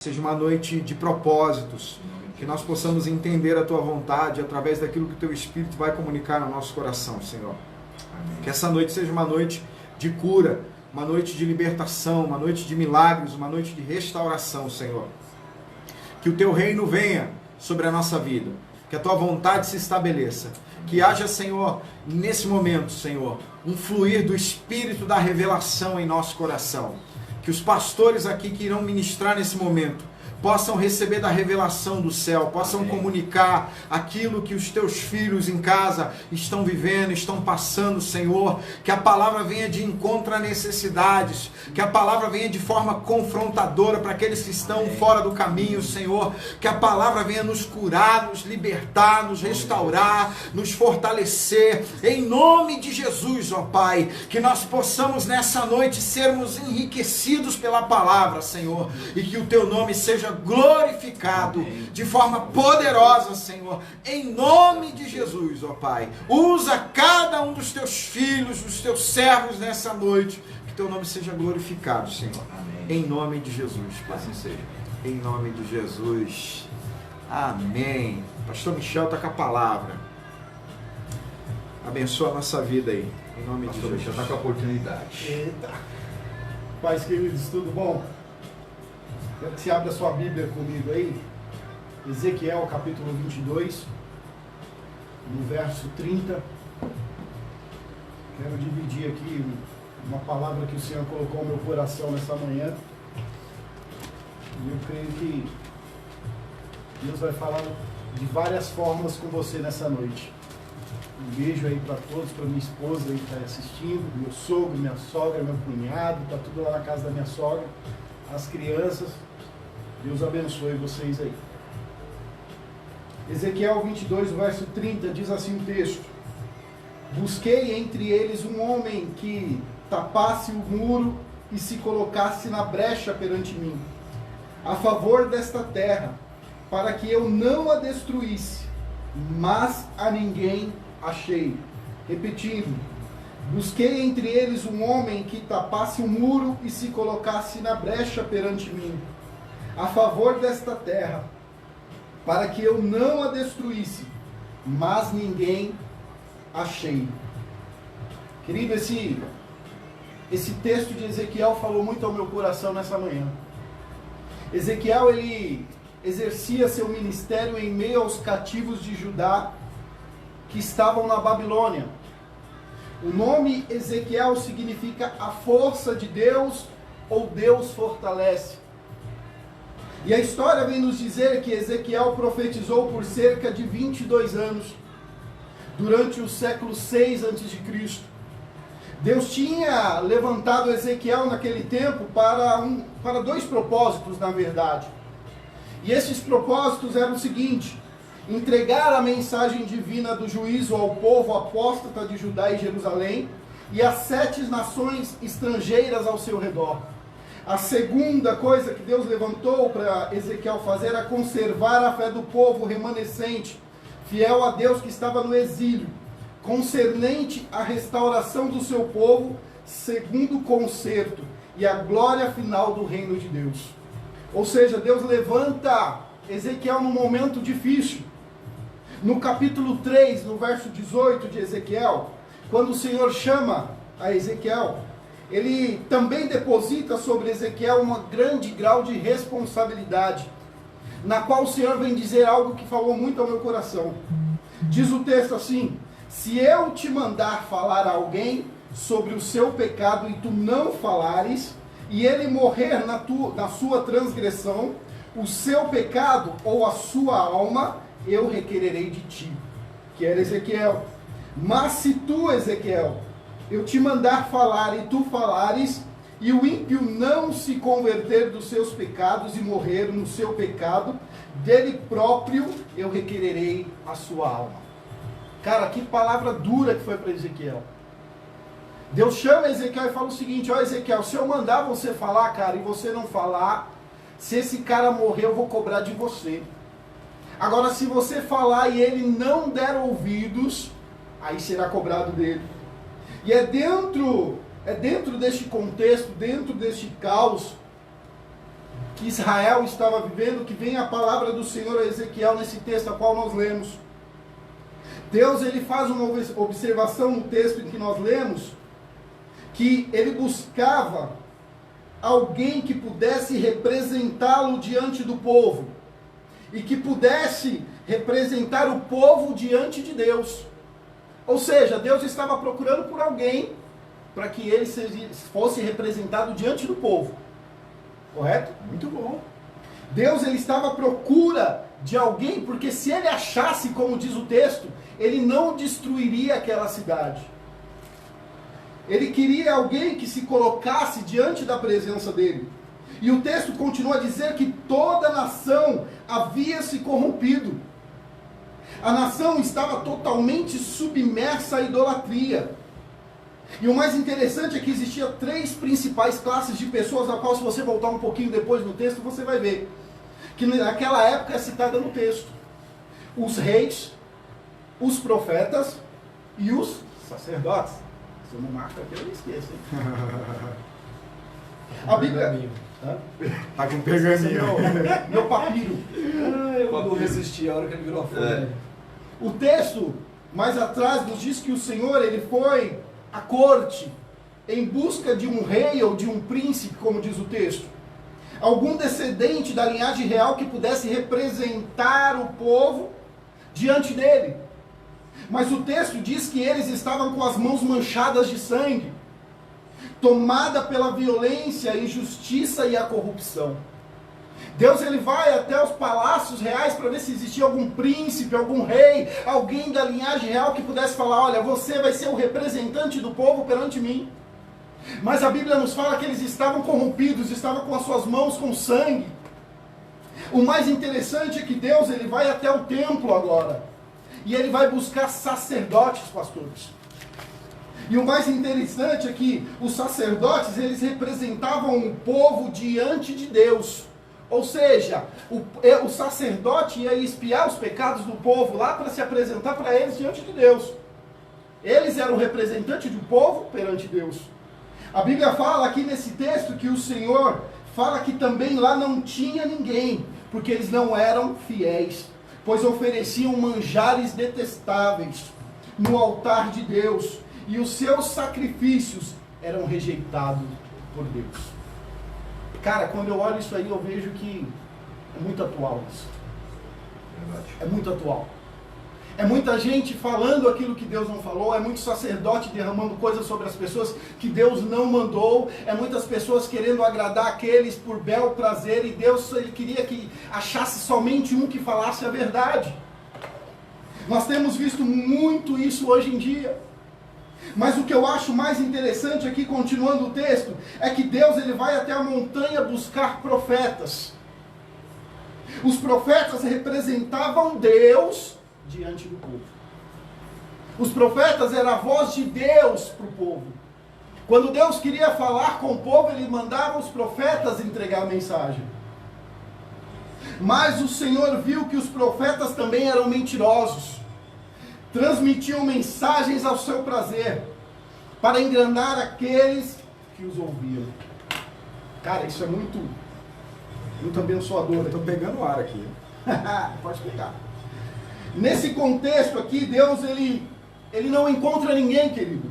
Seja uma noite de propósitos, que nós possamos entender a Tua vontade através daquilo que o Teu Espírito vai comunicar no nosso coração, Senhor. Amém. Que essa noite seja uma noite de cura, uma noite de libertação, uma noite de milagres, uma noite de restauração, Senhor. Que o Teu reino venha sobre a nossa vida, que a Tua vontade se estabeleça, que haja, Senhor, nesse momento, Senhor, um fluir do Espírito da revelação em nosso coração. Que os pastores aqui que irão ministrar nesse momento possam receber da revelação do céu, possam comunicar aquilo que os teus filhos em casa estão vivendo, estão passando, Senhor. Que a palavra venha de encontro a necessidades, que a palavra venha de forma confrontadora para aqueles que estão fora do caminho, Senhor. Que a palavra venha nos curar, nos libertar, nos restaurar, nos fortalecer, em nome de Jesus, ó Pai. Que nós possamos nessa noite sermos enriquecidos pela palavra, Senhor, e que o teu nome seja glorificado de forma poderosa, Senhor, em nome de Jesus, ó Pai. Usa cada um dos teus filhos, dos teus servos nessa noite, que teu nome seja glorificado, Senhor. Amém. Em nome de Jesus, Pai. Assim seja. Em nome de Jesus. Amém. Pastor Michel está com a palavra. Abençoa a nossa vida aí. Em nome de Jesus. Michel está com a oportunidade. Eita. Pais queridos, tudo bom? Quero que você abra a sua Bíblia comigo aí, Ezequiel capítulo 22, no verso 30. Quero dividir aqui uma palavra que o Senhor colocou no meu coração nessa manhã. E eu creio que Deus vai falar de várias formas com você nessa noite. Um beijo aí para todos, para minha esposa aí que está assistindo, meu sogro, minha sogra, meu cunhado, está tudo lá na casa da minha sogra, as crianças. Deus abençoe vocês aí. Ezequiel 22, verso 30, diz assim o texto: busquei entre eles um homem que tapasse o muro e se colocasse na brecha perante mim, a favor desta terra, para que eu não a destruísse, mas a ninguém achei. Repetindo, busquei entre eles um homem que tapasse o muro e se colocasse na brecha perante mim, a favor desta terra, para que eu não a destruísse, mas ninguém achei. Querido, esse texto de Ezequiel falou muito ao meu coração nessa manhã. Ezequiel, ele exercia seu ministério em meio aos cativos de Judá que estavam na Babilônia. O nome Ezequiel significa a força de Deus ou Deus fortalece. E a história vem nos dizer que Ezequiel profetizou por cerca de 22 anos, durante o século 6 a.C. Deus tinha levantado Ezequiel naquele tempo para dois propósitos, na verdade. E esses propósitos eram o seguinte: entregar a mensagem divina do juízo ao povo apóstata de Judá e Jerusalém e às 7 nações estrangeiras ao seu redor. A segunda coisa que Deus levantou para Ezequiel fazer era conservar a fé do povo remanescente, fiel a Deus que estava no exílio, concernente à restauração do seu povo, segundo o concerto e a glória final do reino de Deus. Ou seja, Deus levanta Ezequiel num momento difícil. No capítulo 3, no verso 18 de Ezequiel, quando o Senhor chama a Ezequiel, ele também deposita sobre Ezequiel um grande grau de responsabilidade, na qual o Senhor vem dizer algo que falou muito ao meu coração. Diz o texto assim: se eu te mandar falar a alguém sobre o seu pecado e tu não falares, e ele morrer na sua transgressão, o seu pecado ou a sua alma eu requererei de ti. Que era Ezequiel. Mas se tu, Ezequiel, eu te mandar falar e tu falares, e o ímpio não se converter dos seus pecados e morrer no seu pecado, dele próprio eu requererei a sua alma. Cara, que palavra dura que foi para Ezequiel. Deus chama Ezequiel e fala o seguinte: ó Ezequiel, se eu mandar você falar, cara, e você não falar, se esse cara morrer eu vou cobrar de você. Agora, se você falar e ele não der ouvidos, aí será cobrado dele. E é dentro deste contexto, dentro deste caos, que Israel estava vivendo, que vem a palavra do Senhor a Ezequiel nesse texto a qual nós lemos. Deus ele faz uma observação no texto em que nós lemos, que ele buscava alguém que pudesse representá-lo diante do povo, e que pudesse representar o povo diante de Deus. Ou seja, Deus estava procurando por alguém para que ele fosse representado diante do povo. Correto? Muito bom. Deus ele estava à procura de alguém, porque se ele achasse, como diz o texto, ele não destruiria aquela cidade. Ele queria alguém que se colocasse diante da presença dele. E o texto continua a dizer que toda a nação havia se corrompido. A nação estava totalmente submersa à idolatria. E o mais interessante é que existiam 3 principais classes de pessoas, a qual, se você voltar um pouquinho depois no texto, você vai ver que naquela época é citada no texto: os reis, os profetas e os sacerdotes. Se eu não marco aqui, eu não esqueço, hein? A Bíblia... Tá com pergaminho. Meu papiro. Eu não resisti a hora que ele virou a folha. O texto, mais atrás, nos diz que o Senhor ele foi à corte em busca de um rei ou de um príncipe, como diz o texto. Algum descendente da linhagem real que pudesse representar o povo diante dele. Mas o texto diz que eles estavam com as mãos manchadas de sangue, tomada pela violência, a injustiça e a corrupção. Deus ele vai até os palácios reais para ver se existia algum príncipe, algum rei, alguém da linhagem real que pudesse falar: olha, você vai ser o representante do povo perante mim. Mas a Bíblia nos fala que eles estavam corrompidos, estavam com as suas mãos com sangue. O mais interessante é que Deus ele vai até o templo agora, e ele vai buscar sacerdotes, pastores. E o mais interessante é que os sacerdotes, eles representavam o povo diante de Deus. Ou seja, o sacerdote ia espiar os pecados do povo lá para se apresentar para eles diante de Deus. Eles eram o representante do povo perante Deus. A Bíblia fala aqui nesse texto que o Senhor fala que também lá não tinha ninguém, porque eles não eram fiéis, pois ofereciam manjares detestáveis no altar de Deus, e os seus sacrifícios eram rejeitados por Deus. Cara, quando eu olho isso aí, eu vejo que é muito atual isso. É muito atual. É muita gente falando aquilo que Deus não falou, é muito sacerdote derramando coisas sobre as pessoas que Deus não mandou, é muitas pessoas querendo agradar aqueles por bel prazer, e Deus ele queria que achasse somente um que falasse a verdade. Nós temos visto muito isso hoje em dia. Mas o que eu acho mais interessante aqui, continuando o texto, é que Deus ele vai até a montanha buscar profetas. Os profetas representavam Deus diante do povo. Os profetas eram a voz de Deus para o povo. Quando Deus queria falar com o povo, ele mandava os profetas entregar a mensagem. Mas o Senhor viu que os profetas também eram mentirosos. Transmitiam mensagens ao seu prazer, para enganar aqueles que os ouviam. Cara, isso é muito abençoador. Estou pegando ar aqui. Pode pegar. Nesse contexto aqui, Deus ele não encontra ninguém, querido.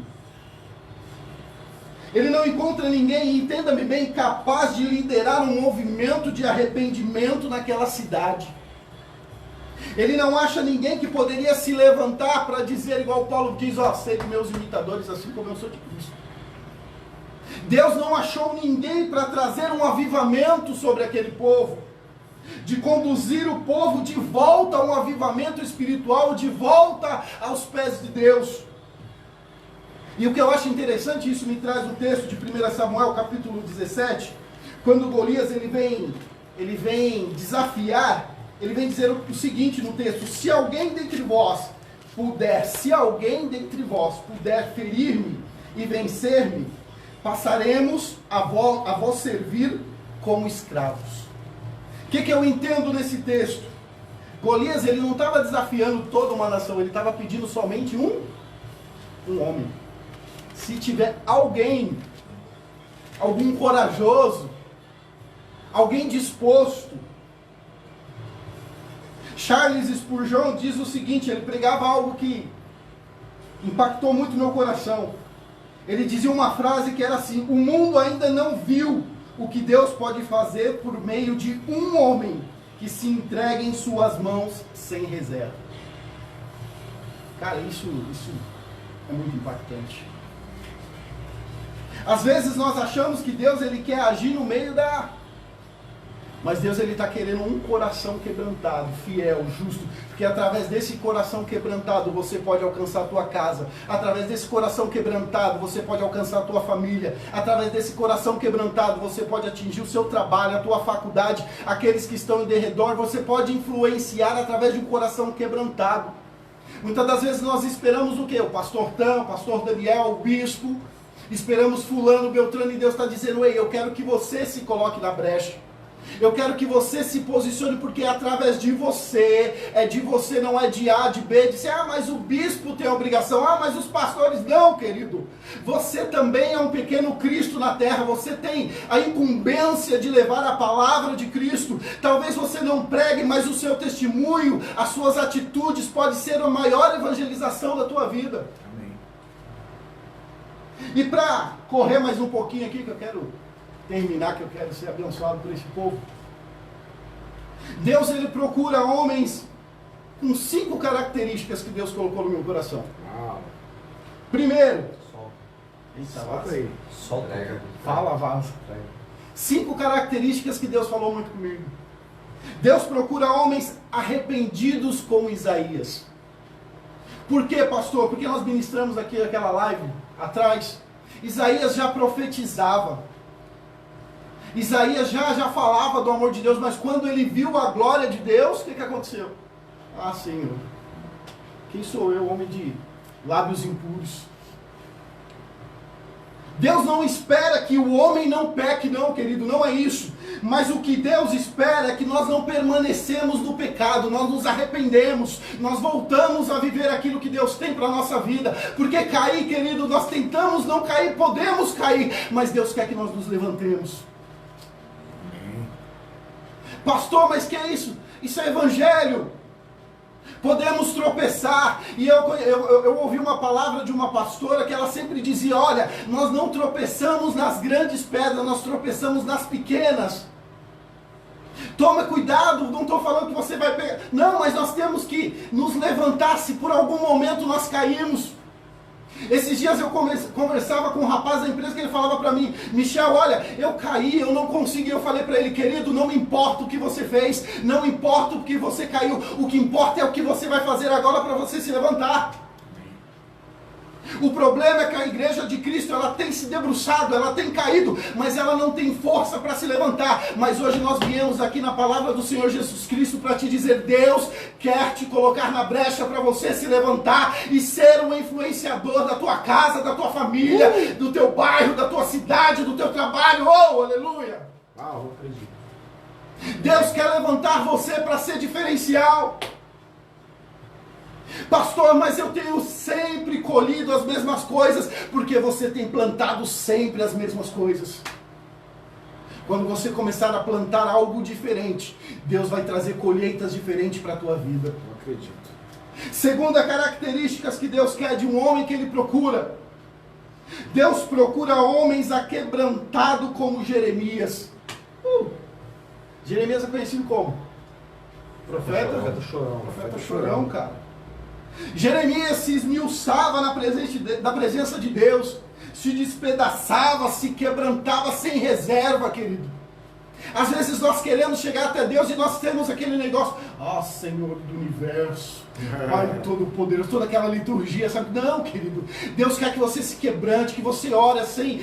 Ele não encontra ninguém, entenda-me bem, capaz de liderar um movimento de arrependimento naquela cidade. Ele não acha ninguém que poderia se levantar para dizer, igual Paulo diz, ó, sede meus imitadores, assim como eu sou de Cristo. Deus não achou ninguém para trazer um avivamento sobre aquele povo, de conduzir o povo de volta a um avivamento espiritual, de volta aos pés de Deus. E o que eu acho interessante, isso me traz o texto de 1 Samuel, capítulo 17, quando Golias ele vem desafiar. Ele vem dizer o seguinte no texto: se alguém dentre vós puder ferir-me e vencer-me, passaremos a vós servir como escravos. O que eu entendo nesse texto? Golias ele não estava desafiando toda uma nação, ele estava pedindo somente um homem. Se tiver algum corajoso, alguém disposto. Charles Spurgeon diz o seguinte, ele pregava algo que impactou muito meu coração. Ele dizia uma frase que era assim: o mundo ainda não viu o que Deus pode fazer por meio de um homem que se entrega em suas mãos sem reserva. Cara, isso é muito impactante. Às vezes nós achamos que Deus ele quer agir no meio da... Mas Deus ele está querendo um coração quebrantado, fiel, justo, porque através desse coração quebrantado você pode alcançar a tua casa, através desse coração quebrantado você pode alcançar a tua família, através desse coração quebrantado você pode atingir o seu trabalho, a tua faculdade, aqueles que estão em derredor, você pode influenciar através de um coração quebrantado. Muitas das vezes nós esperamos o quê? O pastor Tam, o pastor Daniel, o bispo, esperamos fulano, Beltrano, e Deus está dizendo: ei, eu quero que você se coloque na brecha. Eu quero que você se posicione, porque é através de você, não é de A, de B, de C. Ah, mas o bispo tem a obrigação. Ah, mas os pastores não, querido. Você também é um pequeno Cristo na terra. Você tem a incumbência de levar a palavra de Cristo. Talvez você não pregue, mas o seu testemunho, as suas atitudes pode ser a maior evangelização da tua vida. Amém. E para correr mais um pouquinho aqui, que eu quero terminar, que eu quero ser abençoado por esse povo. Deus ele procura homens com 5 características que Deus colocou no meu coração. Uau. Primeiro, Solta aí. Solta. fala, avança. 5 características que Deus falou muito comigo. Deus procura homens arrependidos como Isaías. Por quê, pastor? Porque nós ministramos aqui aquela live atrás. Isaías já profetizava. Isaías já falava do amor de Deus, mas quando ele viu a glória de Deus, o que aconteceu? Ah, Senhor, quem sou eu, homem de lábios impuros? Deus não espera que o homem não peque, não, querido, não é isso. Mas o que Deus espera é que nós não permanecemos no pecado, nós nos arrependemos, nós voltamos a viver aquilo que Deus tem para a nossa vida. Porque cair, querido, nós tentamos não cair, podemos cair, mas Deus quer que nós nos levantemos. Pastor, mas que é isso? Isso é evangelho. Podemos tropeçar. E eu ouvi uma palavra de uma pastora que ela sempre dizia: olha, nós não tropeçamos nas grandes pedras, nós tropeçamos nas pequenas. Toma cuidado, não estou falando que você vai pegar. Não, mas nós temos que nos levantar se por algum momento nós caímos. Esses dias eu conversava com um rapaz da empresa que ele falava para mim: Michel, olha, eu caí, eu não consegui. Eu falei para ele: querido, não importa o que você fez, não importa o que você caiu, o que importa é o que você vai fazer agora para você se levantar. O problema é que a igreja de Cristo, ela tem se debruçado, ela tem caído, mas ela não tem força para se levantar. Mas hoje nós viemos aqui na palavra do Senhor Jesus Cristo para te dizer: Deus quer te colocar na brecha para você se levantar e ser um influenciador da tua casa, da tua família, do teu bairro, da tua cidade, do teu trabalho. Oh, aleluia! Uau, eu acredito. Deus quer levantar você para ser diferencial. Pastor, mas eu tenho sempre colhido as mesmas coisas, porque você tem plantado sempre as mesmas coisas. Quando você começar a plantar algo diferente, Deus vai trazer colheitas diferentes para a tua vida. Eu acredito. Segunda característica que Deus quer de um homem que Ele procura. Deus procura homens aquebrantados como Jeremias. Jeremias é conhecido como? Profeta chorão. Profeta chorão, cara. Jeremias se esmiuçava da presença de Deus, se despedaçava, se quebrantava sem reserva, querido. Às vezes nós queremos chegar até Deus e nós temos aquele negócio: ah, Senhor do universo, Pai Todo-Poderoso, toda aquela liturgia, sabe? Não, querido, Deus quer que você se quebrante, que você ore sem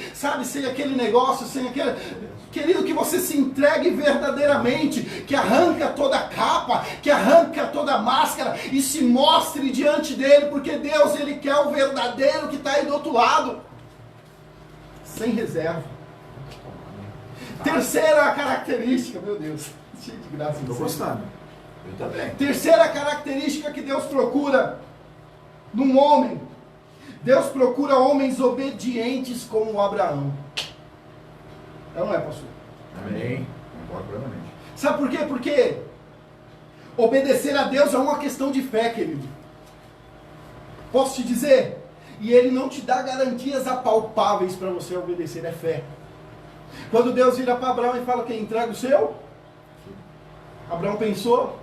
aquele negócio, sem aquele... Querido, que você se entregue verdadeiramente, que arranca toda a capa, que arranca toda a máscara e se mostre diante dele, porque Deus, Ele quer o verdadeiro que está aí do outro lado, sem reserva. Terceira característica, meu Deus, cheio de graça. Estou gostando. Eu também. Terceira característica que Deus procura num homem: Deus procura homens obedientes como Abraão. É ou não é, pastor? Amém. Concordo plenamente. Sabe por quê? Porque obedecer a Deus é uma questão de fé, querido. Posso te dizer? E Ele não te dá garantias apalpáveis para você obedecer, é fé. Quando Deus vira para Abraão e fala que entrega o seu, Abraão pensou,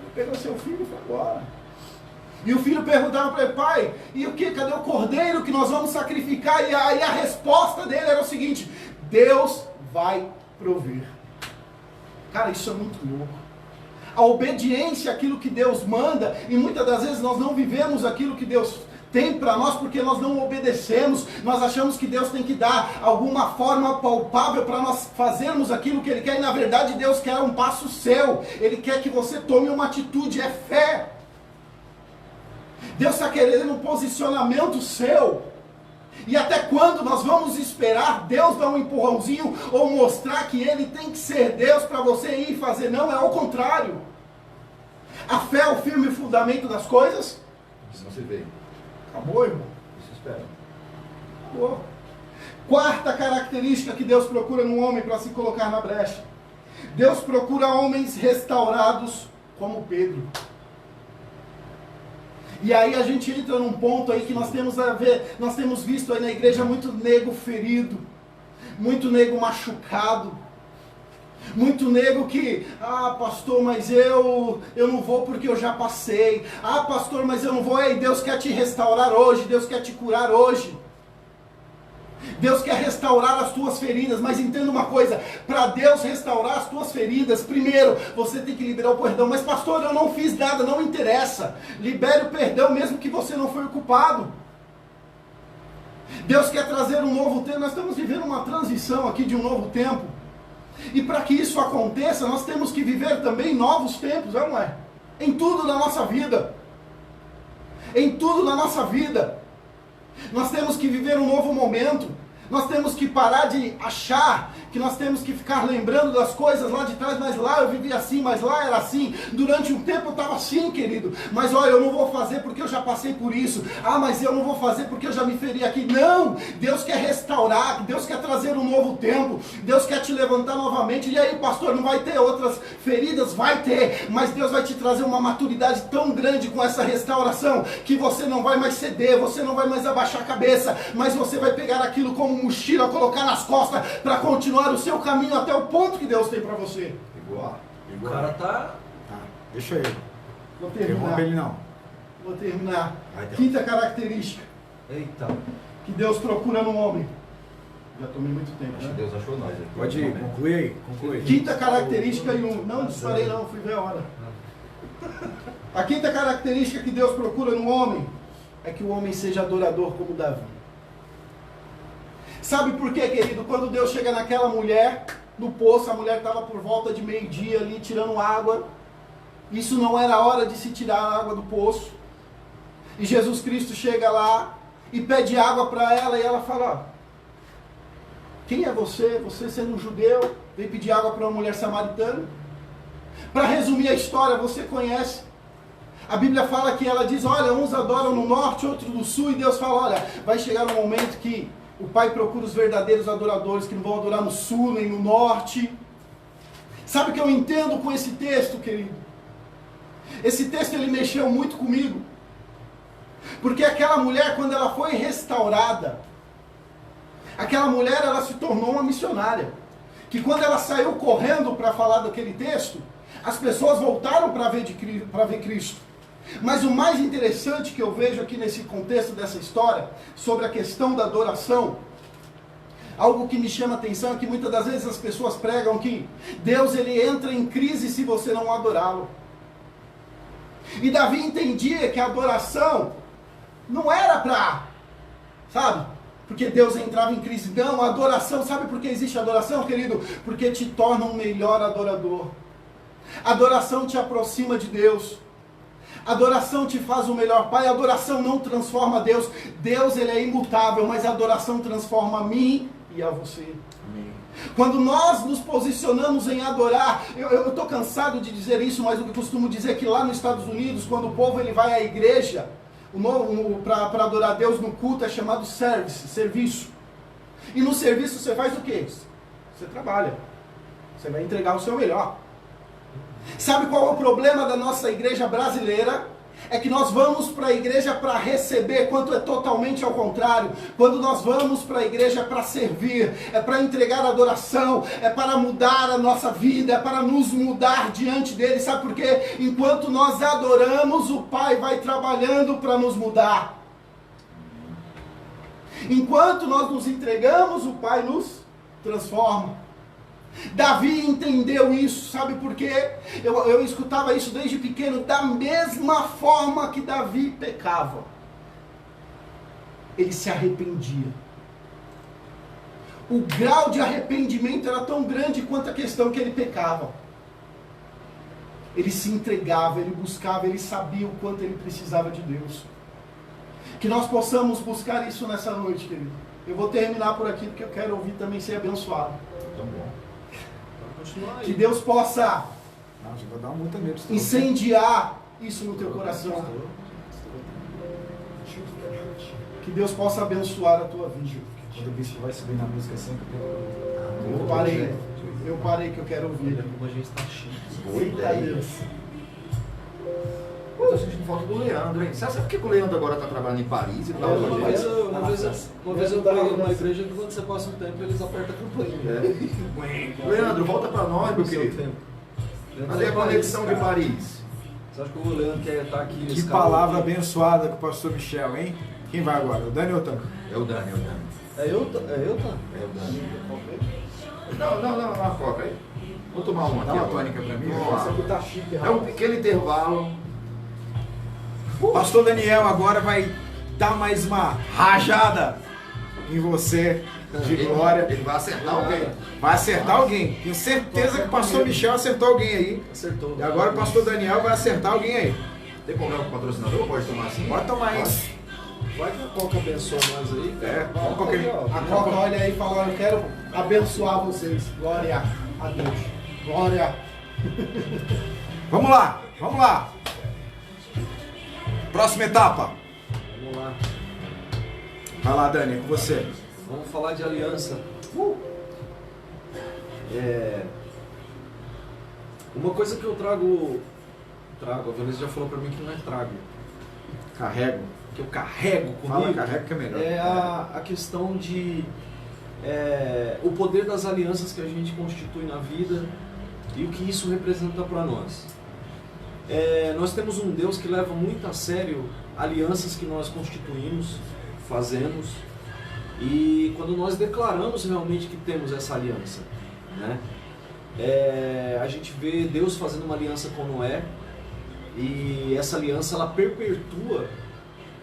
ele pegou seu filho e foi embora. E o filho perguntava para ele, pai, e o que? Cadê o cordeiro que nós vamos sacrificar? E aí a resposta dele era o seguinte: Deus vai prover. Cara, isso é muito louco. A obediência àquilo que Deus manda, e muitas das vezes nós não vivemos aquilo que Deus tem para nós porque nós não obedecemos. Nós achamos que Deus tem que dar alguma forma palpável para nós fazermos aquilo que Ele quer, e na verdade Deus quer um passo seu. Ele quer que você tome uma atitude, é fé. Deus está querendo um posicionamento seu. E até quando nós vamos esperar Deus dar um empurrãozinho ou mostrar que Ele tem que ser Deus para você ir fazer? Não, é ao contrário. A fé é o firme fundamento das coisas. Isso não se vê. Acabou, irmão. Isso espera. Acabou. Quarta característica que Deus procura num homem para se colocar na brecha. Deus procura homens restaurados como Pedro. E aí a gente entra num ponto aí que nós temos a ver, nós temos visto aí na igreja muito nego ferido, muito nego machucado, muito nego que, pastor, mas eu não vou porque eu já passei, pastor, mas eu não vou. Ei, Deus quer te restaurar hoje, Deus quer te curar hoje, Deus quer restaurar as tuas feridas. Mas entenda uma coisa, para Deus restaurar as tuas feridas, primeiro você tem que liberar o perdão. Mas pastor, eu não fiz nada, não interessa, libere o perdão mesmo que você não foi o culpado. Deus quer trazer um novo tempo. Nós estamos vivendo uma transição aqui de um novo tempo, e para que isso aconteça nós temos que viver também novos tempos, não é? Em tudo na nossa vida, em tudo na nossa vida nós temos que viver um novo momento. Nós temos que parar de achar que nós temos que ficar lembrando das coisas lá de trás. Mas lá eu vivi assim, mas lá era assim. Durante um tempo eu estava assim, querido. Mas olha, eu não vou fazer porque eu já passei por isso. Mas eu não vou fazer porque eu já me feri aqui. Não! Deus quer restaurar, Deus quer trazer um novo tempo. Deus quer te levantar novamente. E aí, pastor, não vai ter outras feridas? Vai ter. Mas Deus vai te trazer uma maturidade tão grande com essa restauração que você não vai mais ceder, você não vai mais abaixar a cabeça, mas você vai pegar aquilo como mochila, colocar nas costas para continuar o seu caminho até o ponto que Deus tem para você. Igual. O cara tá... Deixa ele. Vou Interrompe terminar. ele não. Vou terminar. Vai, Deus. Quinta característica Eita. que Deus procura no homem. Já tomei muito tempo, Acho que né? Deus achou nós aqui. Pode ir, conclui aí. Conclui. Quinta característica e um... Não disparei não, fui ver a hora. A quinta característica que Deus procura no homem é que o homem seja adorador como Davi. Sabe por quê, querido? Quando Deus chega naquela mulher, no poço, a mulher estava por volta de meio-dia ali tirando água. Isso não era hora de se tirar a água do poço. E Jesus Cristo chega lá e pede água para ela, e ela fala: quem é você? Você sendo um judeu, veio pedir água para uma mulher samaritana? Para resumir a história, você conhece. A Bíblia fala que ela diz, olha, uns adoram no norte, outros no sul, e Deus fala, olha, vai chegar um momento que o Pai procura os verdadeiros adoradores, que não vão adorar no sul nem no norte. Sabe o que eu entendo com esse texto, querido? Esse texto, ele mexeu muito comigo. Porque aquela mulher, quando ela foi restaurada, aquela mulher, ela se tornou uma missionária. Que quando ela saiu correndo para falar daquele texto, as pessoas voltaram para ver Cristo. Mas o mais interessante que eu vejo aqui nesse contexto dessa história, sobre a questão da adoração, algo que me chama a atenção é que muitas das vezes as pessoas pregam que Deus, ele entra em crise se você não adorá-lo. E Davi entendia que a adoração não era para, sabe, porque Deus entrava em crise. Não, a adoração, sabe por que existe adoração, querido? Porque te torna um melhor adorador. Adoração te aproxima de Deus. Adoração te faz o melhor pai. A adoração não transforma Deus. Deus, ele é imutável, mas a adoração transforma a mim e a você. Amém. Quando nós nos posicionamos em adorar, eu estou cansado de dizer isso, mas eu costumo dizer que lá nos Estados Unidos, quando o povo ele vai à igreja, para adorar Deus no culto é chamado serviço. E no serviço você faz o quê? Você trabalha. Você vai entregar o seu melhor. Sabe qual é o problema da nossa igreja brasileira? É que nós vamos para a igreja para receber, quando é totalmente ao contrário. Quando nós vamos para a igreja para servir, é para entregar adoração, é para mudar a nossa vida, é para nos mudar diante dele. Sabe por quê? Enquanto nós adoramos, o Pai vai trabalhando para nos mudar. Enquanto nós nos entregamos, o Pai nos transforma. Davi entendeu isso, sabe por quê? Eu escutava isso desde pequeno. Da mesma forma que Davi pecava, ele se arrependia. O grau de arrependimento era tão grande quanto a questão que ele pecava. Ele se entregava, ele buscava, ele sabia o quanto ele precisava de Deus. Que nós possamos buscar isso nessa noite, querido. Eu vou terminar por aqui, porque eu quero ouvir também ser abençoado. Tão bom. Que Deus possa Não, já vou dar uma multa mesmo. incendiar isso no teu coração. Que Deus possa abençoar a tua vida. Quando o bispo vai subir na música sempre. Eu parei que eu quero ouvir. Olha como a gente está chique. Eita Deus. Eu tô sentindo falta do Leandro, hein? Você sabe por que o Leandro agora tá trabalhando em Paris e tal? Uma vez eu preguei numa igreja que quando você passa um tempo eles apertam a campainha. Leandro, volta pra nós, meu querido. Cadê a conexão de Paris? Você acha que o Leandro quer estar aqui Que nesse palavra abençoada com o pastor Michel, hein? Quem vai agora? O Dani ou o Tanco? É o Dani. É eu, tá? É o Dani. Não, uma coca aí. Vou tomar uma Dá aqui uma agora. tônica pra mim. Vamos lá. Essa aqui tá chique, É um pequeno intervalo. O pastor Daniel agora vai dar mais uma rajada em você de glória. Ele vai acertar alguém. Vai acertar alguém. Tenho certeza que o pastor Michel acertou alguém aí. Acertou. E agora o pastor Daniel vai acertar alguém aí. Tem problema com o patrocinador? Pode tomar assim? Pode tomar isso. Vai que a Coca abençoa nós aí. É, Vai, vamos com aquele- ó. A Coca olha aí e fala: eu quero abençoar vocês. Glória a Deus. Glória. Vamos lá, vamos lá. Próxima etapa. Vamos lá. Vai lá, Dani, é com você. Vamos falar de aliança. Uma coisa que eu trago, a Vanessa já falou pra mim que não é trago, Carrego. que eu carrego Fala, comigo, carrego que é melhor. é a questão de o poder das alianças que a gente constitui na vida e o que isso representa para nós. Nós temos um Deus que leva muito a sério alianças que nós constituímos, fazemos, e quando nós declaramos realmente que temos essa aliança, né? A gente vê Deus fazendo uma aliança com Noé, e essa aliança ela perpetua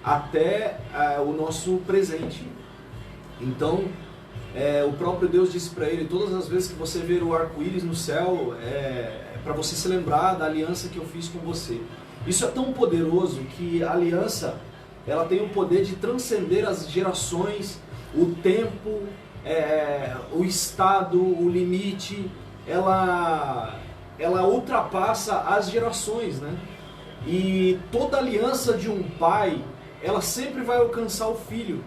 até o nosso presente. Então, o próprio Deus disse para ele: todas as vezes que você ver o arco-íris no céu, para você se lembrar da aliança que eu fiz com você. Isso é tão poderoso que a aliança ela tem o poder de transcender as gerações, o tempo, o estado, o limite. Ela ultrapassa as gerações, né? E toda aliança de um pai, ela sempre vai alcançar o filho.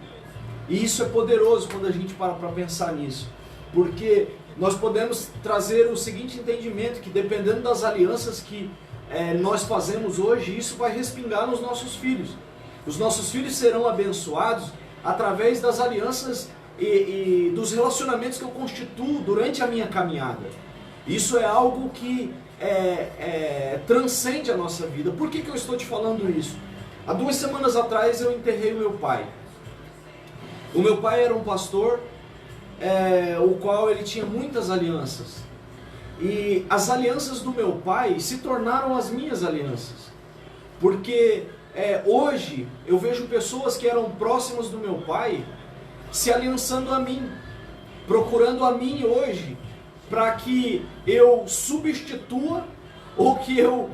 E isso é poderoso quando a gente para pensar nisso. Porque nós podemos trazer o seguinte entendimento, que dependendo das alianças que nós fazemos hoje, isso vai respingar nos nossos filhos. Os nossos filhos serão abençoados através das alianças e dos relacionamentos que eu constituo durante a minha caminhada. Isso é algo que transcende a nossa vida. Por que eu estou te falando isso? Há 2 semanas atrás eu enterrei o meu pai. O meu pai era um pastor, o qual ele tinha muitas alianças. E as alianças do meu pai se tornaram as minhas alianças. Porque hoje eu vejo pessoas que eram próximas do meu pai se aliançando a mim, procurando a mim hoje, para que eu substitua ou que eu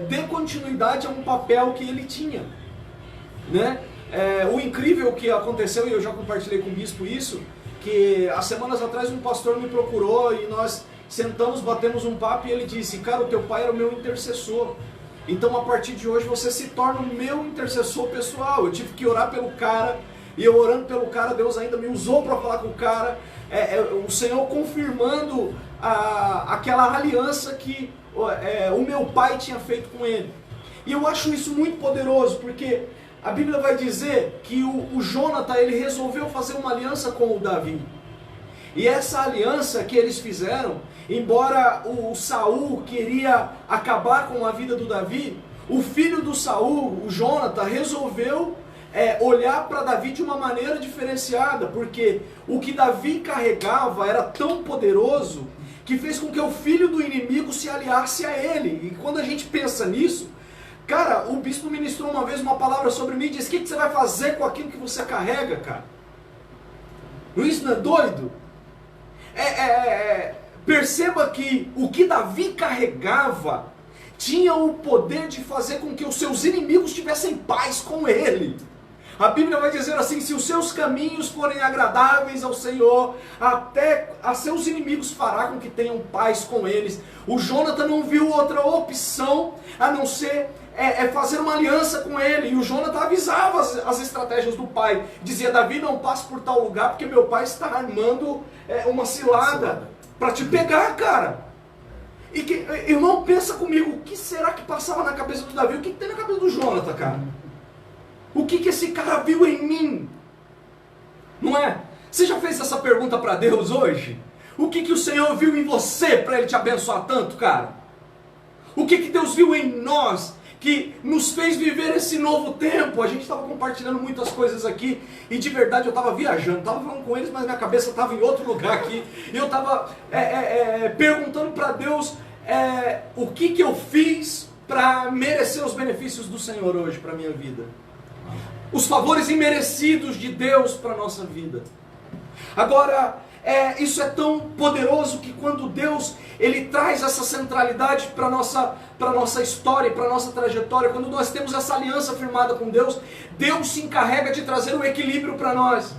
dê continuidade a um papel que ele tinha, né? O incrível que aconteceu, e eu já compartilhei com o bispo isso, que há semanas atrás um pastor me procurou e nós sentamos, batemos um papo e ele disse: cara, o teu pai era o meu intercessor, então a partir de hoje você se torna o meu intercessor pessoal. Eu tive que orar pelo cara, E eu orando pelo cara, Deus ainda me usou para falar com o cara. O Senhor confirmando aquela aliança que o meu pai tinha feito com ele. E eu acho isso muito poderoso, porque a Bíblia vai dizer que o Jonathan, ele resolveu fazer uma aliança com o Davi. E essa aliança que eles fizeram, embora o Saul queria acabar com a vida do Davi, o filho do Saul, o Jonathan, resolveu olhar para Davi de uma maneira diferenciada, porque o que Davi carregava era tão poderoso que fez com que o filho do inimigo se aliasse a ele. E quando a gente pensa nisso, cara, o bispo ministrou uma vez uma palavra sobre mim e disse: o que você vai fazer com aquilo que você carrega, cara? Isso não é doido? Perceba que o que Davi carregava tinha o poder de fazer com que os seus inimigos tivessem paz com ele. A Bíblia vai dizer assim: se os seus caminhos forem agradáveis ao Senhor, até a seus inimigos fará com que tenham paz com eles. O Jonathan não viu outra opção a não ser fazer uma aliança com ele. E o Jonathan avisava as estratégias do pai. Dizia: Davi, não passe por tal lugar, porque meu pai está armando uma cilada para te pegar, cara. Irmão, pensa comigo, o que será que passava na cabeça do Davi? O que tem na cabeça do Jonathan, cara? O que esse cara viu em mim? Não é? Você já fez essa pergunta para Deus hoje? O que o Senhor viu em você para Ele te abençoar tanto, cara? O que Deus viu em nós que nos fez viver esse novo tempo? A gente estava compartilhando muitas coisas aqui e de verdade eu estava viajando, estava falando com eles, mas minha cabeça estava em outro lugar aqui. E eu estava perguntando para Deus o que eu fiz para merecer os benefícios do Senhor hoje para a minha vida. Os favores imerecidos de Deus para a nossa vida. Agora, isso é tão poderoso que quando Deus Ele traz essa centralidade para a nossa história, para a nossa trajetória, quando nós temos essa aliança firmada com Deus, Deus se encarrega de trazer um equilíbrio para nós.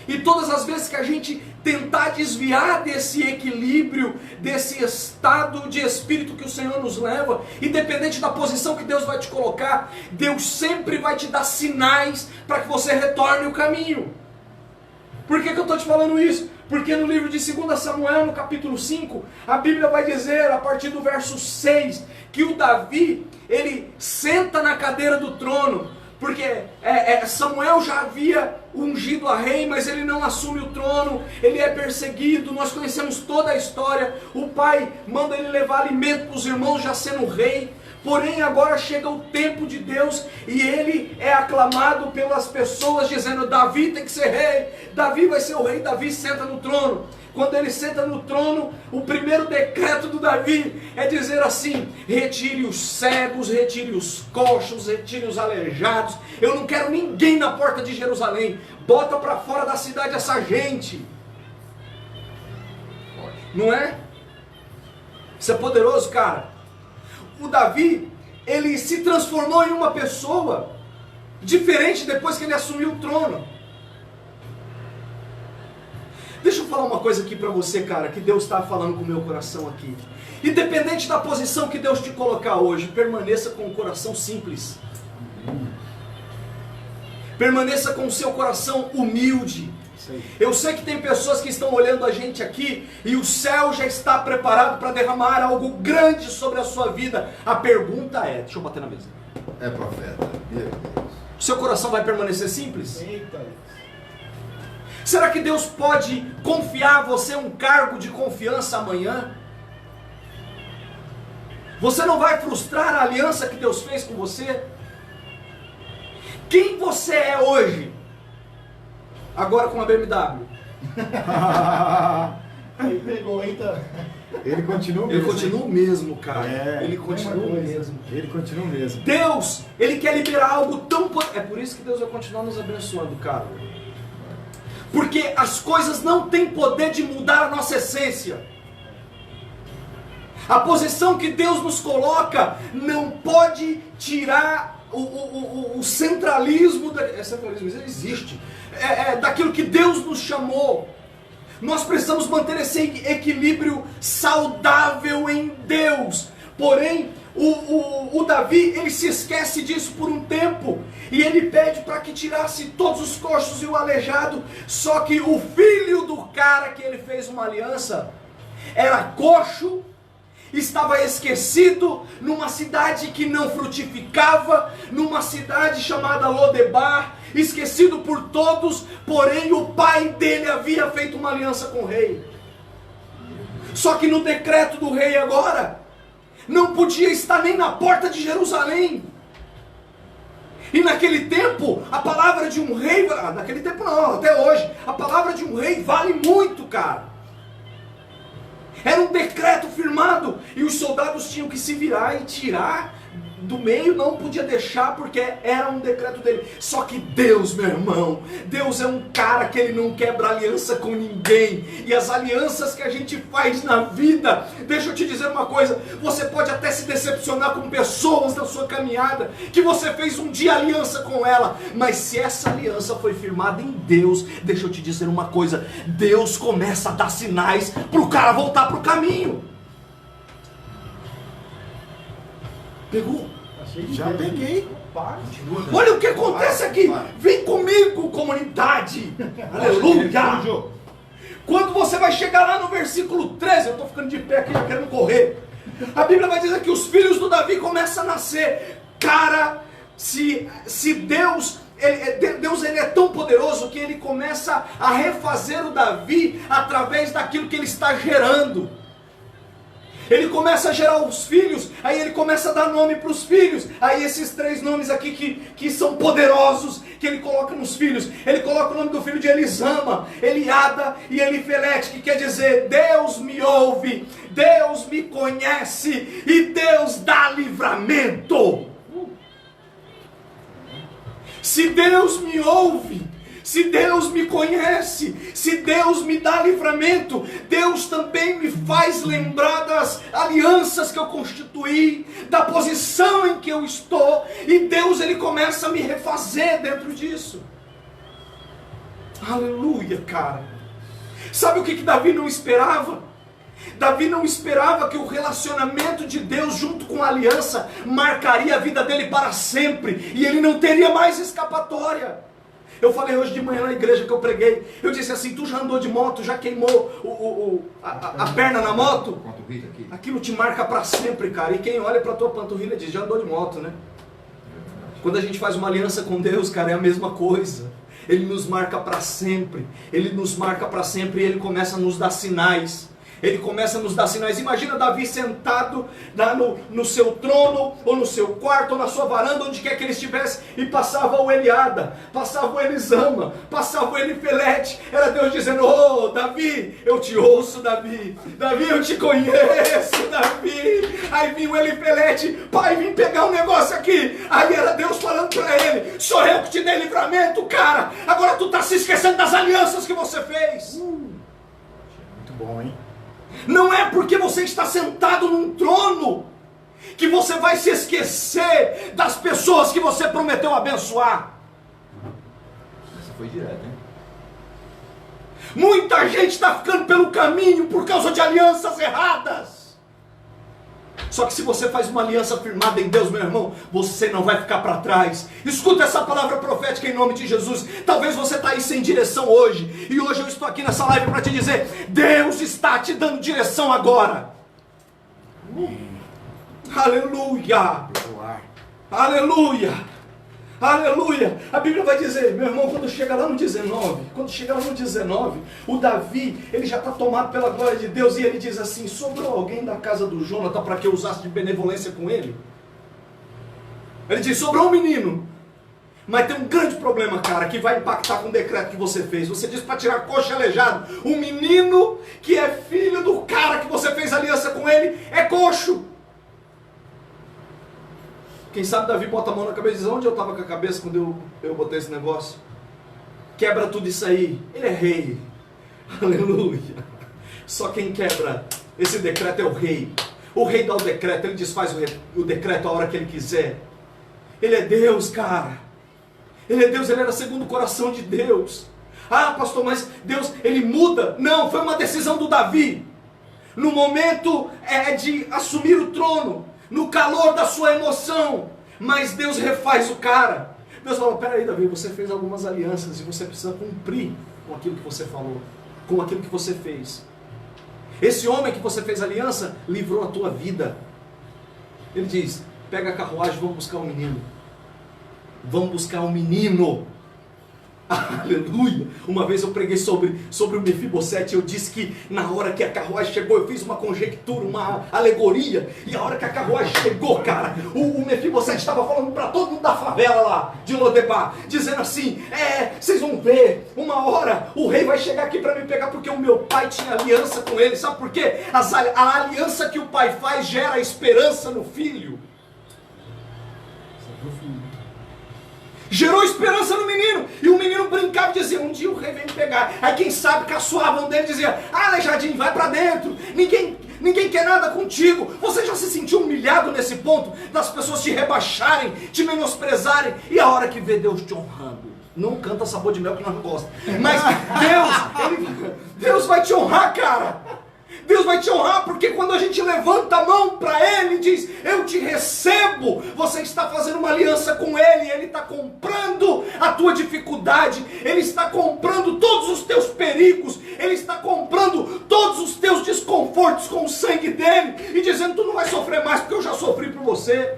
E todas as vezes que a gente tentar desviar desse equilíbrio, desse estado de espírito que o Senhor nos leva, independente da posição que Deus vai te colocar, Deus sempre vai te dar sinais para que você retorne o caminho. Por que eu estou te falando isso? Porque no livro de 2 Samuel, no capítulo 5, a Bíblia vai dizer, a partir do verso 6, que o Davi, ele senta na cadeira do trono, porque Samuel já havia ungido a rei, mas ele não assume o trono, ele é perseguido, nós conhecemos toda a história, o pai manda ele levar alimento para os irmãos já sendo rei, porém agora chega o tempo de Deus e ele é aclamado pelas pessoas dizendo: Davi tem que ser rei, Davi vai ser o rei. Davi senta no trono. Quando ele senta no trono, o primeiro decreto do Davi é dizer assim: retire os cegos, retire os coxos, retire os aleijados. Eu não quero ninguém na porta de Jerusalém. Bota para fora da cidade essa gente. Não é? Isso é poderoso, cara. O Davi, ele se transformou em uma pessoa diferente depois que ele assumiu o trono. Deixa eu falar uma coisa aqui para você, cara, que Deus está falando com o meu coração aqui. Independente da posição que Deus te colocar hoje, permaneça com o coração simples. Permaneça com o seu coração humilde. Eu sei que tem pessoas que estão olhando a gente aqui e o céu já está preparado para derramar algo grande sobre a sua vida. A pergunta é, deixa eu bater na mesa. É profeta. O seu coração vai permanecer simples? Eita. Será que Deus pode confiar a você um cargo de confiança amanhã? Você não vai frustrar a aliança que Deus fez com você? Quem você é hoje? Agora com a BMW. Aí pegou, eita. Ele continua mesmo. Ele continua o mesmo, cara. Ele continua o coisa. mesmo. Ele continua mesmo. Deus, Ele quer liberar algo tão... É por isso que Deus vai continuar nos abençoando, cara. Porque as coisas não têm poder de mudar a nossa essência. A posição que Deus nos coloca não pode tirar o centralismo, centralismo existe, daquilo que Deus nos chamou. Nós precisamos manter esse equilíbrio saudável em Deus. Porém, o Davi, ele se esquece disso por um tempo, e ele pede para que tirasse todos os coxos e o aleijado. Só que o filho do cara que ele fez uma aliança era coxo, estava esquecido numa cidade que não frutificava, numa cidade chamada Lodebar, esquecido por todos, porém o pai dele havia feito uma aliança com o rei. Só que no decreto do rei agora, não podia estar nem na porta de Jerusalém. E naquele tempo, a palavra de um rei, naquele tempo não, até hoje, a palavra de um rei vale muito, cara. Era um decreto firmado, e os soldados tinham que se virar e tirar do meio, não podia deixar, porque era um decreto dele. Só que Deus, meu irmão, Deus é um cara que ele não quebra aliança com ninguém, e as alianças que a gente faz na vida, deixa eu te dizer uma coisa, você pode até se decepcionar com pessoas na sua caminhada, que você fez um dia aliança com ela, mas se essa aliança foi firmada em Deus, deixa eu te dizer uma coisa, Deus começa a dar sinais para o cara voltar para o caminho. Pegou? Já peguei. Olha o que acontece aqui. Vem comigo, comunidade. Aleluia. Quando você vai chegar lá no versículo 13, eu estou ficando de pé aqui, já querendo correr. A Bíblia vai dizer que os filhos do Davi começam a nascer. Cara, se Deus... Deus ele é tão poderoso que ele começa a refazer o Davi através daquilo que ele está gerando. Ele começa a gerar os filhos, aí ele começa a dar nome para os filhos. Aí esses 3 nomes aqui que são poderosos, que ele coloca nos filhos. Ele coloca o nome do filho de Elisama, Eliada e Elifelete, que quer dizer, Deus me ouve, Deus me conhece e Deus dá livramento. Se Deus me ouve, se Deus me conhece, se Deus me dá livramento, Deus também me faz lembrar das alianças que eu constituí, da posição em que eu estou, e Deus ele começa a me refazer dentro disso. Aleluia, cara. Sabe o que Davi não esperava? Davi não esperava que o relacionamento de Deus junto com a aliança marcaria a vida dele para sempre, e ele não teria mais escapatória. Eu falei hoje de manhã na igreja que eu preguei, eu disse assim, tu já andou de moto, já queimou a perna na moto? Aquilo te marca para sempre, cara, e quem olha para a tua panturrilha diz, já andou de moto, né? Quando a gente faz uma aliança com Deus, cara, é a mesma coisa. Ele nos marca para sempre, ele nos marca para sempre, e ele começa a nos dar sinais. Ele começa a nos dar sinais. Imagina Davi sentado lá no seu trono, ou no seu quarto, ou na sua varanda, onde quer que ele estivesse, e passava o Eliada, passava o Elisama, passava o Elifelete. Era Deus dizendo, oh Davi, eu te ouço, Davi, Davi, eu te conheço, Davi. Aí vinha o Elifelete, pai, vim pegar um negócio aqui. Aí era Deus falando para ele, sou eu que te dei livramento, cara, agora tu está se esquecendo das alianças que você fez. Muito bom, hein? Não é porque você está sentado num trono que você vai se esquecer das pessoas que você prometeu abençoar. Essa foi direta, hein? Muita gente está ficando pelo caminho por causa de alianças erradas. Só que se você faz uma aliança firmada em Deus, meu irmão, você não vai ficar para trás. Escuta essa palavra profética em nome de Jesus. Talvez você está aí sem direção hoje, e hoje eu estou aqui nessa live para te dizer, Deus está te dando direção agora. Aleluia. Aleluia. Aleluia! A Bíblia vai dizer, meu irmão, quando chega lá no 19, o Davi, ele já está tomado pela glória de Deus, e ele diz assim, sobrou alguém da casa do Jonathan para que eu usasse de benevolência com ele? Ele diz, sobrou um menino, mas tem um grande problema, cara, que vai impactar com o decreto que você fez. Você disse para tirar coxa e aleijado, um menino que é filho do cara que você fez aliança com ele, é coxo. Quem sabe Davi bota a mão na cabeça e diz, onde eu estava com a cabeça quando eu botei esse negócio? Quebra tudo isso aí. Ele é rei. Aleluia. Só quem quebra esse decreto é o rei. O rei dá o decreto, ele desfaz o decreto a hora que ele quiser. Ele é Deus, cara. Ele é Deus, ele era segundo o coração de Deus. Ah, pastor, mas Deus, ele muda. Não, foi uma decisão do Davi. No momento de assumir o trono, no calor da sua emoção, mas Deus refaz o cara. Deus falou, peraí Davi, você fez algumas alianças e você precisa cumprir com aquilo que você falou, com aquilo que você fez. Esse homem que você fez aliança, livrou a tua vida. Ele diz, pega a carruagem, vamos buscar um menino. Vamos buscar um menino. Aleluia! Uma vez eu preguei sobre o Mefibosete. Eu disse que na hora que a carruagem chegou, eu fiz uma conjectura, uma alegoria. E a hora que a carruagem chegou, cara, o Mefibosete estava falando para todo mundo da favela lá de Lodebar, dizendo assim, vocês vão ver, uma hora o rei vai chegar aqui para me pegar, porque o meu pai tinha aliança com ele. Sabe por quê? A aliança que o pai faz gera esperança no filho. Gerou esperança no menino. E o menino brincava e dizia, um dia o rei vem me pegar. Aí quem sabe caçoavam dele e dizia, Aleijadinho, vai pra dentro. Ninguém quer nada contigo. Você já se sentiu humilhado nesse ponto? Das pessoas te rebaixarem, te menosprezarem. E a hora que vê Deus te honrando? Não canta sabor de mel que nós não gostamos. Mas Deus vai te honrar, cara. Deus vai te honrar, porque quando a gente levanta a mão para Ele e diz, eu te recebo, você está fazendo uma aliança com Ele, Ele está comprando a tua dificuldade, Ele está comprando todos os teus perigos, Ele está comprando todos os teus desconfortos com o sangue dEle, e dizendo, tu não vai sofrer mais, porque eu já sofri por você.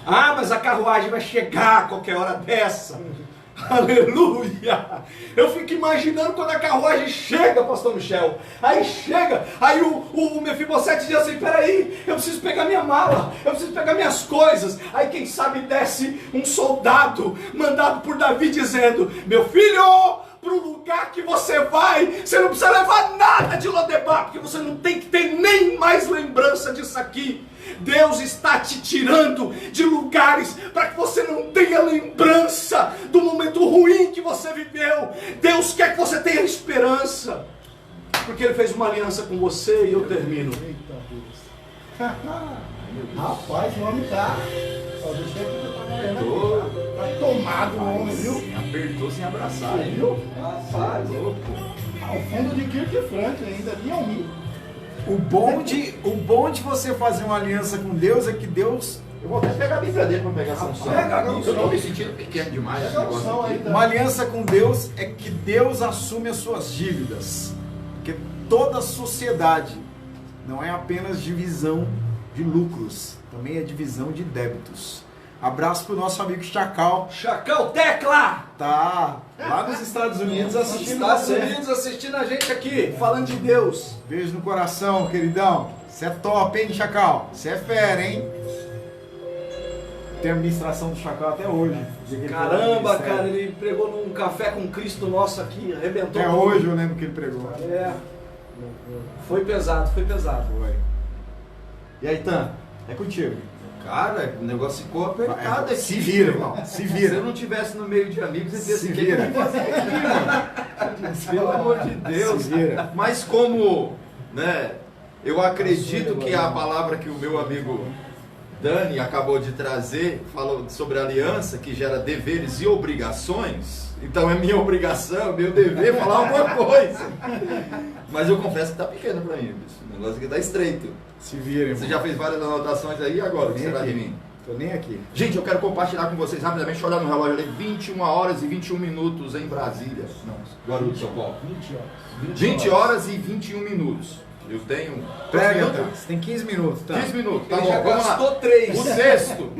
Ah, mas a carruagem vai chegar a qualquer hora dessa. Aleluia! Eu fico imaginando quando a carruagem chega, pastor Michel. Aí chega, aí o Mefibosete diz assim, peraí, eu preciso pegar minha mala, eu preciso pegar minhas coisas. Aí quem sabe desce um soldado mandado por Davi dizendo, meu filho, para o lugar que você vai, você não precisa levar nada de Lodebar, porque você não tem que ter nem mais lembrança disso aqui. Deus está te tirando de lugares para que você não tenha lembrança do momento ruim que você viveu. Deus quer que você tenha esperança, porque Ele fez uma aliança com você. E eu termino. Eita Deus. Rapaz, o homem tá. Ó, deixa eu tá tomado o homem, viu? Apertou sem abraçar, hein? Viu? Rapaz, ao fundo de Kirk Franklin ainda vinha um mim. O bom de você fazer uma aliança com Deus é que Deus... Eu vou até pegar a Bíblia dele para pegar essa unção. Eu estou me sentindo pequeno demais esse negócio aqui. Uma aliança com Deus é que Deus assume as suas dívidas. Porque toda a sociedade não é apenas divisão de lucros, também é divisão de débitos. Abraço pro nosso amigo Chacal. Chacal Tecla! Tá lá nos Estados Unidos assistindo assistindo a gente aqui, falando de Deus. Beijo no coração, queridão. Você é top, hein, Chacal? Você é fera, hein? Tem a administração do Chacal até hoje. Caramba, cara, ele pregou num café com Cristo nosso aqui, arrebentou. Até hoje eu lembro que ele pregou. Foi pesado. Foi. E aí, Tan, é contigo. Cara, o negócio ficou apertado aqui. Se vira, irmão. Se vira. Se eu não tivesse no meio de amigos, você Se teria vira. que fazer aqui, mano. Pelo amor de Deus. Se vira. Mas como, né, eu acredito que a palavra que o meu amigo Dani acabou de trazer, falou sobre aliança, que gera deveres e obrigações. Então é minha obrigação, meu dever falar alguma coisa. Mas eu confesso que tá pequeno pra mim, bicho. O negócio aqui tá estreito. Se vira, irmão. Você já fez várias anotações aí, agora o que será de mim? Tô nem aqui. Gente, eu quero compartilhar com vocês rapidamente, deixa eu olhar no relógio ali, 21 horas e 21 minutos em Brasília. Não, Guarulhos, São Paulo. 20 horas e 21 minutos. Eu tenho... Pega, tá. Você tem 15 minutos, tá? 15 minutos, tá Ele bom, já vamos lá. gastou 3. O texto...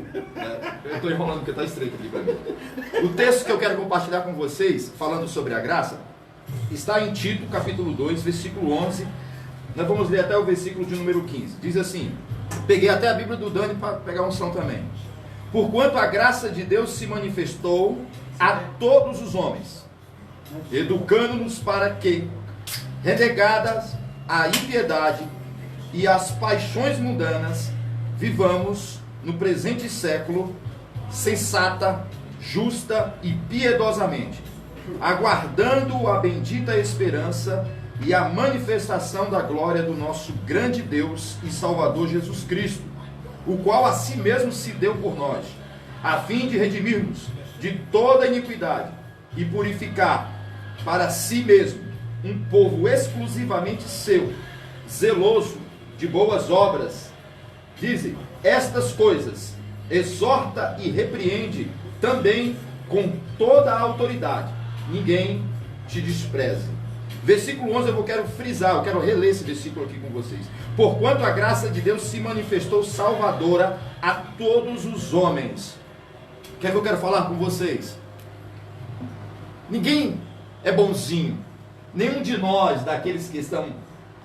eu tô enrolando porque tá estreito aqui pra mim. O texto que eu quero compartilhar com vocês, falando sobre a graça, está em Tito, capítulo 2, versículo 11. Nós vamos ler até o versículo de número 15. Diz assim, peguei até a Bíblia do Dani para pegar unção também. Porquanto a graça de Deus se manifestou a todos os homens, educando-nos para que, renegadas a impiedade e as paixões mundanas, vivamos no presente século sensata, justa e piedosamente, aguardando a bendita esperança e a manifestação da glória do nosso grande Deus e Salvador Jesus Cristo, o qual a si mesmo se deu por nós, a fim de redimir-nos de toda iniquidade e purificar para si mesmo um povo exclusivamente seu, zeloso de boas obras. Dizem, estas coisas exorta e repreende também com toda a autoridade. Ninguém te despreze. Versículo 11 eu quero frisar, eu quero reler esse versículo aqui com vocês. Porquanto a graça de Deus se manifestou salvadora a todos os homens. O que é que eu quero falar com vocês? Ninguém é bonzinho. Nenhum de nós, daqueles que estão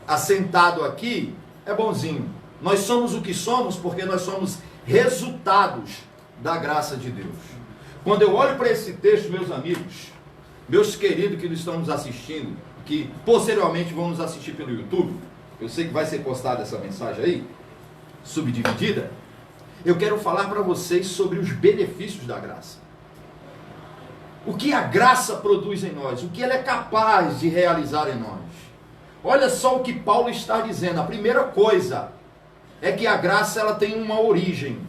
assentados aqui, é bonzinho. Nós somos o que somos porque nós somos resultados da graça de Deus. Quando eu olho para esse texto, meus amigos, meus queridos que estão nos assistindo, que posteriormente vão nos assistir pelo YouTube, eu sei que vai ser postada essa mensagem aí, subdividida, eu quero falar para vocês sobre os benefícios da graça. O que a graça produz em nós, o que ela é capaz de realizar em nós. Olha só o que Paulo está dizendo. A primeira coisa é que a graça ela tem uma origem.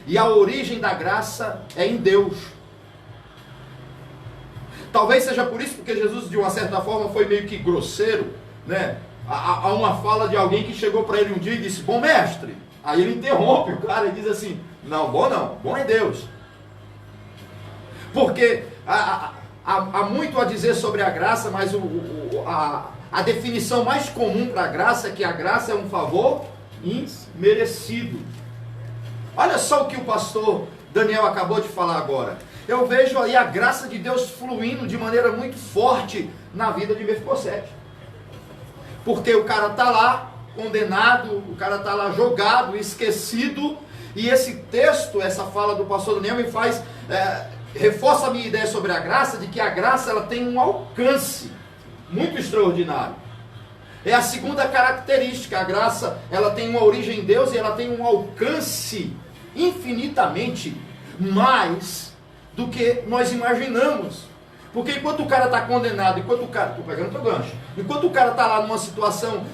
E a origem da graça é em Deus. Talvez seja por isso porque Jesus, de uma certa forma, foi meio que grosseiro, né? Há uma fala de alguém que chegou para ele um dia e disse, bom mestre. Aí ele interrompe o cara e diz assim, não, bom é Deus. Porque há muito a dizer sobre a graça, mas a definição mais comum para a graça é que a graça é um favor imerecido. Olha só o que o pastor Daniel acabou de falar agora. Eu vejo aí a graça de Deus fluindo de maneira muito forte na vida de Mefibosete. Porque o cara está lá, condenado, o cara está lá jogado, esquecido, e esse texto, essa fala do pastor Daniel me faz, reforça a minha ideia sobre a graça, de que a graça ela tem um alcance muito extraordinário. É a segunda característica, a graça ela tem uma origem em Deus e ela tem um alcance infinitamente mais do que nós imaginamos. Porque enquanto o cara está condenado, enquanto o cara está lá numa situação,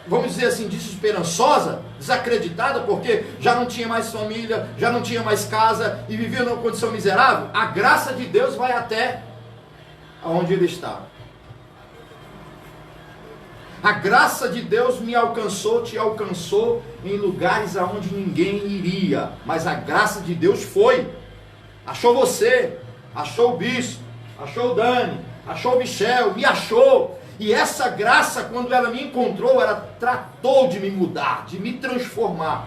vamos dizer assim, desesperançosa, desacreditada, porque já não tinha mais família, já não tinha mais casa e vivia numa condição miserável, a graça de Deus vai até onde ele está. A graça de Deus me alcançou, te alcançou em lugares aonde ninguém iria, mas a graça de Deus foi, achou você, achou o bispo, achou o Dani, achou o Michel, me achou. E essa graça, quando ela me encontrou, ela tratou de me mudar, de me transformar.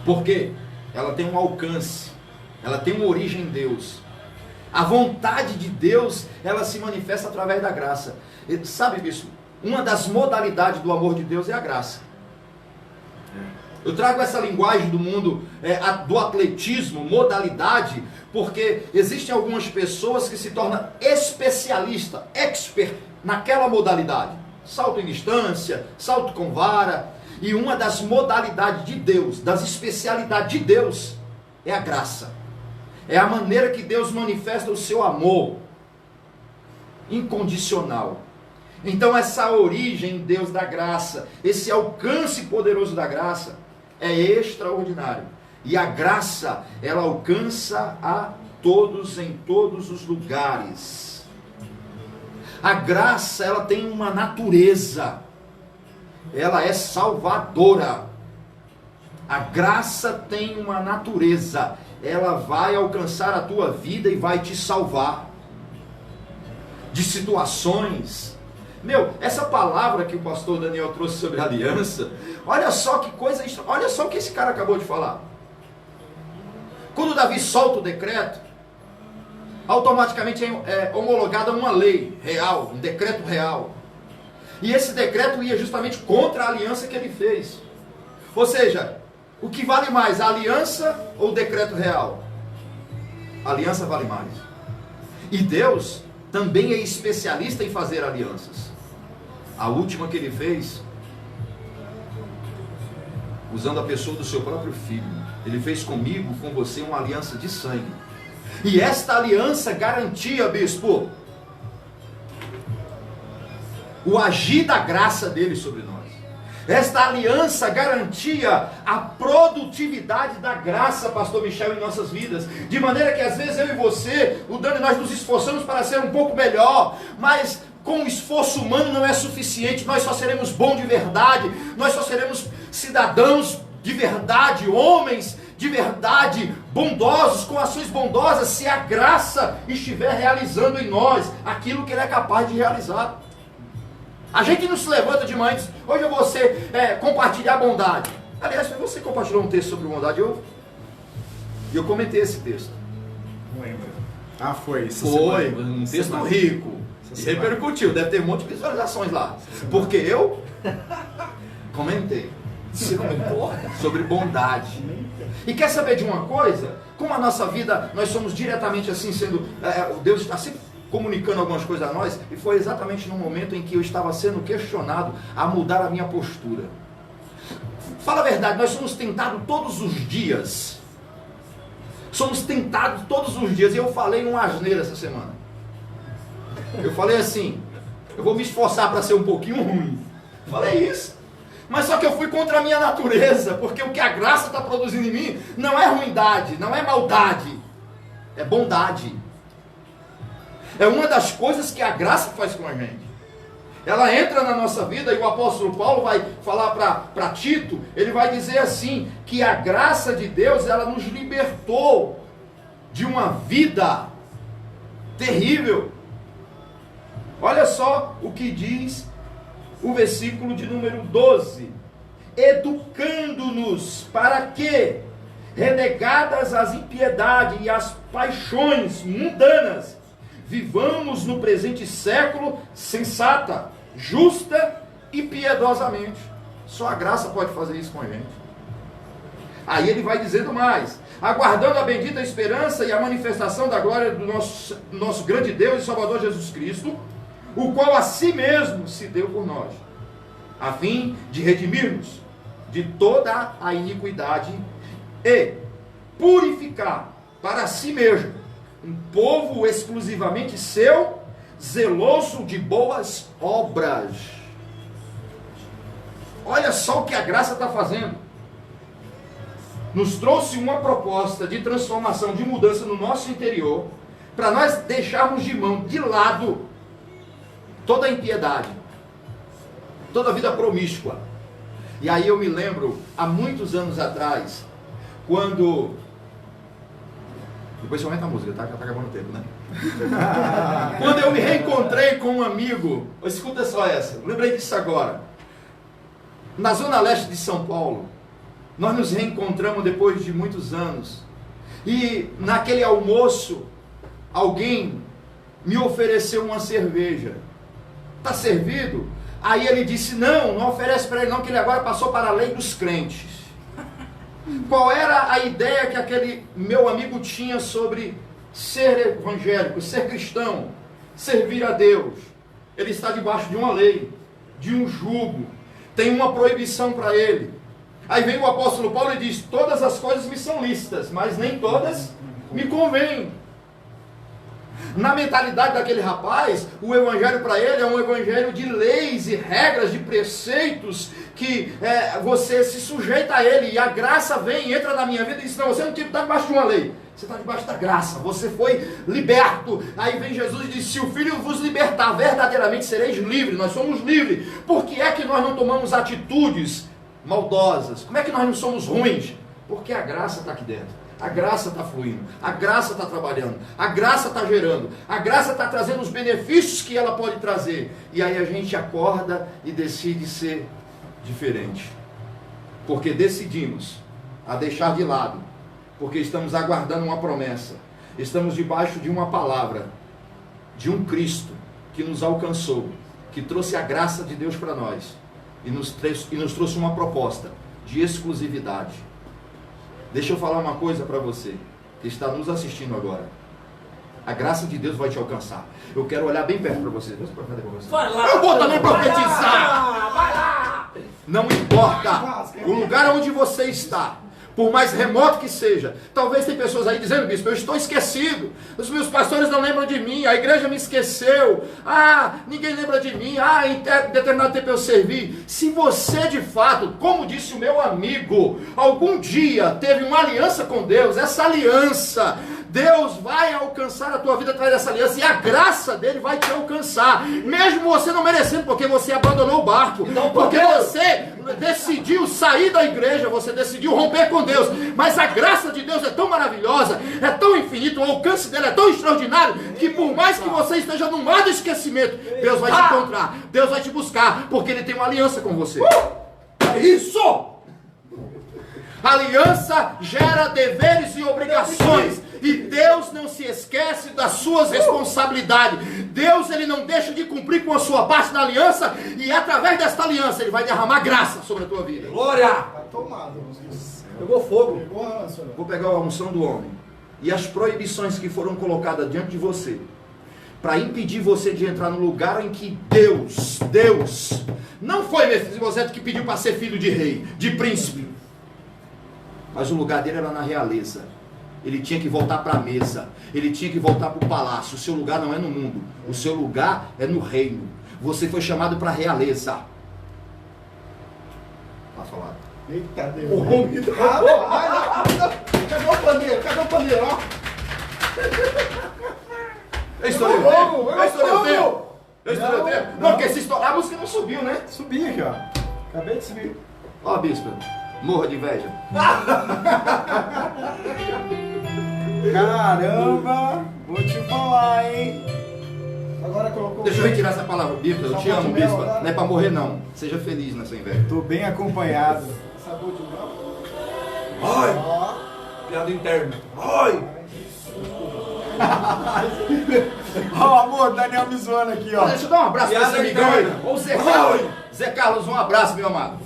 Porque ela tem um alcance, ela tem uma origem em Deus. A vontade de Deus, ela se manifesta através da graça. E, sabe, bispo, uma das modalidades do amor de Deus é a graça. Eu trago essa linguagem do mundo do atletismo, modalidade, porque existem algumas pessoas que se tornam especialista, expert naquela modalidade. Salto em distância, salto com vara. E uma das modalidades de Deus, das especialidades de Deus, é a graça. É a maneira que Deus manifesta o seu amor incondicional. Então essa origem em Deus da graça, esse alcance poderoso da graça, é extraordinário. E a graça, ela alcança a todos em todos os lugares. A graça, ela tem uma natureza. Ela é salvadora. A graça tem uma natureza. Ela vai alcançar a tua vida e vai te salvar de situações. Essa palavra que o pastor Daniel trouxe sobre aliança, olha só que coisa, olha só o que esse cara acabou de falar. Quando Davi solta o decreto, automaticamente é homologada uma lei real, um decreto real. E esse decreto ia justamente contra a aliança que ele fez. Ou seja, o que vale mais, a aliança ou o decreto real? A aliança vale mais. E Deus também é especialista em fazer alianças. A última que ele fez, usando a pessoa do seu próprio filho, ele fez comigo, com você, uma aliança de sangue. E esta aliança garantia, bispo, o agir da graça dele sobre nós. Esta aliança garantia a produtividade da graça, pastor Michel, em nossas vidas. De maneira que às vezes eu e você, o Dani, nós nos esforçamos para ser um pouco melhor, mas com o esforço humano não é suficiente, nós só seremos bons de verdade, nós só seremos cidadãos de verdade, homens de verdade, bondosos, com ações bondosas, se a graça estiver realizando em nós aquilo que ele é capaz de realizar. A gente não se levanta de manhã e diz, hoje eu vou compartilhar a bondade. Aliás, você compartilhou um texto sobre bondade, eu comentei esse texto. Não lembro. Ah, foi. Foi, um texto rico. E repercutiu, deve ter um monte de visualizações lá. Porque eu comentei. Você comentou sobre bondade. E quer saber de uma coisa? Como a nossa vida, nós somos diretamente assim sendo... Deus está sempre comunicando algumas coisas a nós. E foi exatamente no momento em que eu estava sendo questionado a mudar a minha postura. Fala a verdade, nós somos tentados todos os dias. Somos tentados todos os dias. E eu falei uma asneira essa semana. Eu falei assim, eu vou me esforçar para ser um pouquinho ruim. Falei isso. Mas só que eu fui contra a minha natureza, porque o que a graça está produzindo em mim não é ruindade, não é maldade, é bondade. É uma das coisas que a graça faz com a gente. Ela entra na nossa vida e o apóstolo Paulo vai falar para Tito, ele vai dizer assim, que a graça de Deus, ela nos libertou de uma vida terrível. Olha só o que diz o versículo de número 12. Educando-nos para que, renegadas as impiedades e as paixões mundanas, vivamos no presente século sensata, justa e piedosamente. Só a graça pode fazer isso com a gente. Aí ele vai dizendo mais, aguardando a bendita esperança e a manifestação da glória do nosso grande Deus e Salvador Jesus Cristo, o qual a si mesmo se deu por nós, a fim de redimir-nos de toda a iniquidade e purificar para si mesmo um povo exclusivamente seu, zeloso de boas obras. Olha só o que a graça está fazendo. Nos trouxe uma proposta de transformação, de mudança no nosso interior, para nós deixarmos de mão, de lado, toda a impiedade, toda a vida promíscua. E aí eu me lembro, há muitos anos atrás, quando... Depois você aumenta a música, tá acabando o tempo, né? Quando eu me reencontrei com um amigo, escuta só essa, lembrei disso agora. Na zona leste de São Paulo, nós nos reencontramos depois de muitos anos. E naquele almoço, alguém me ofereceu uma cerveja. Está servido? Aí ele disse, não oferece para ele não, que ele agora passou para a lei dos crentes. Qual era a ideia que aquele meu amigo tinha sobre ser evangélico, ser cristão, servir a Deus? Ele está debaixo de uma lei, de um jugo, tem uma proibição para ele. Aí vem o apóstolo Paulo e diz, todas as coisas me são lícitas, mas nem todas me convêm. Na mentalidade daquele rapaz, o evangelho para ele é um evangelho de leis e regras, de preceitos, que você se sujeita a ele, e a graça vem, entra na minha vida e diz, não, você não está debaixo de uma lei, você está debaixo da graça, você foi liberto. Aí vem Jesus e diz, se o Filho vos libertar, verdadeiramente sereis livres. Nós somos livres. Por que é que nós não tomamos atitudes maldosas? Como é que nós não somos ruins? Porque a graça está aqui dentro. A graça está fluindo, a graça está trabalhando, a graça está gerando, a graça está trazendo os benefícios que ela pode trazer. E aí a gente acorda e decide ser diferente. Porque decidimos a deixar de lado, porque estamos aguardando uma promessa, estamos debaixo de uma palavra, de um Cristo que nos alcançou, que trouxe a graça de Deus para nós e nos trouxe uma proposta de exclusividade. Deixa eu falar uma coisa para você que está nos assistindo agora. A graça de Deus vai te alcançar. Eu quero olhar bem perto para você. Vai lá, eu vou também profetizar. Vai lá. Não importa o lugar onde você está, por mais remoto que seja. Talvez tem pessoas aí dizendo, bispo, eu estou esquecido, os meus pastores não lembram de mim, a igreja me esqueceu, ninguém lembra de mim, em determinado tempo eu servi. Se você de fato, como disse o meu amigo, algum dia teve uma aliança com Deus, essa aliança Deus vai alcançar a tua vida através dessa aliança, e a graça dele vai te alcançar, mesmo você não merecendo, porque você abandonou o barco, porque você decidiu sair da igreja, você decidiu romper com Deus, mas a graça de Deus é tão maravilhosa, é tão infinita, o alcance dele é tão extraordinário, que por mais que você esteja no mar do esquecimento, Deus vai te encontrar, Deus vai te buscar, porque ele tem uma aliança com você. É isso! Aliança gera deveres e obrigações, e Deus não se esquece das suas responsabilidades. Deus, ele não deixa de cumprir com a sua parte na aliança, e através desta aliança ele vai derramar graça sobre a tua vida. Glória! Tá tomado. Pegou fogo. Pegou ranço, né? Vou pegar a unção do homem e as proibições que foram colocadas diante de você, para impedir você de entrar no lugar em que Deus, não foi Mefibosete que pediu para ser filho de rei, de príncipe, mas o lugar dele era na realeza. Ele tinha que voltar para a mesa, ele tinha que voltar para o palácio. O seu lugar não é no mundo, o seu lugar é no reino. Você foi chamado para a realeza. Tá falado. Eita Deus. Cadê o pandeiro? Cadê o pandeiro? Ó. Eu estourei o tempo. Eu estourei o tempo. Eu estourei o tempo. Não, porque se estourar, a música não subiu, né? Subi aqui, ó. Acabei de subir. Ó, bispo, morra de inveja. Caramba, vou te falar, hein? Agora colocou. Deixa eu retirar essa palavra, bispo. Eu te amo, bispo. Não é para morrer, não. Seja feliz nessa inveja. Tô bem acompanhado. Sabor de mel. Ai! Ó. Piada interna. Ai! Ó, amor, Daniel me zoando aqui, ó. Deixa eu dar um abraço pra esse Piada amigão aí. interna. Ô, Zé Carlos. Zé Carlos, um abraço, meu amado.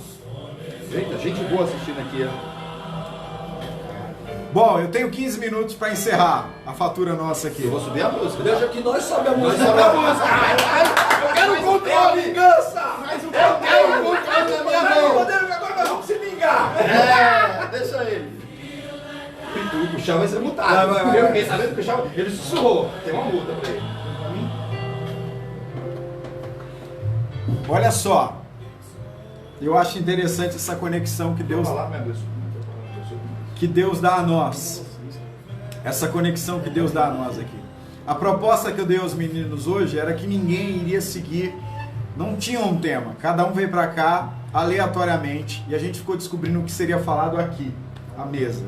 Gente boa assistindo aqui, ó. Bom, eu tenho 15 minutos para encerrar a fatura nossa aqui. Eu vou subir a música. Deixa que nós sabemos a Nós música. sabemos a música. Eu quero o controle. Vingança! Eu quero o controle na minha mão. Agora nós vamos se vingar! É, deixa ele. O chão vai ser multado. Vai. Eu fiquei sabendo que o chão, ele sussurrou. Tem uma multa pra ele. Olha só. Eu acho interessante essa conexão que Deus dá a nós. Essa conexão que Deus dá a nós aqui. A proposta que eu dei aos meninos hoje era que ninguém iria seguir, não tinha um tema. Cada um veio para cá aleatoriamente e a gente ficou descobrindo o que seria falado aqui, à mesa.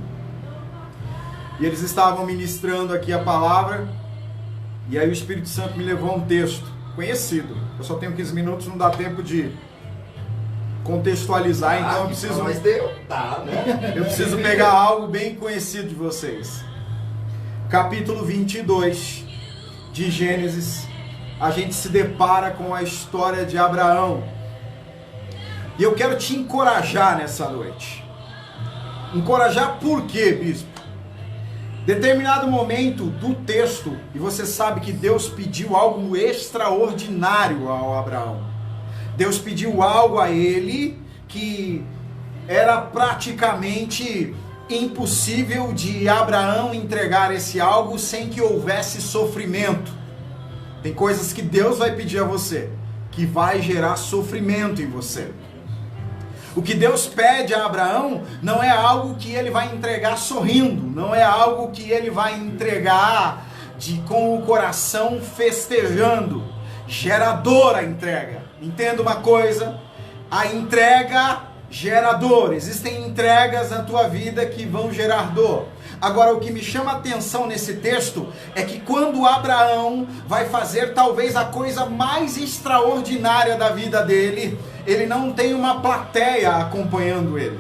E eles estavam ministrando aqui a palavra e aí o Espírito Santo me levou a um texto conhecido. Eu só tenho 15 minutos, não dá tempo de contextualizar, então eu preciso... Mas deu, tá, né? Eu preciso pegar algo bem conhecido de vocês. Capítulo 22 de Gênesis, a gente se depara com a história de Abraão. E eu quero te encorajar nessa noite. Encorajar por quê, bispo? Determinado momento do texto, e você sabe que Deus pediu algo extraordinário ao Abraão. Deus pediu algo a ele que era praticamente impossível de Abraão entregar esse algo sem que houvesse sofrimento. Tem coisas que Deus vai pedir a você, que vai gerar sofrimento em você. O que Deus pede a Abraão não é algo que ele vai entregar sorrindo, não é algo que ele vai entregar com o coração festejando. Gera dor a entrega. Entenda uma coisa, a entrega gera dor. Existem entregas na tua vida que vão gerar dor. Agora, o que me chama a atenção nesse texto é que quando Abraão vai fazer talvez a coisa mais extraordinária da vida dele, ele não tem uma plateia acompanhando ele.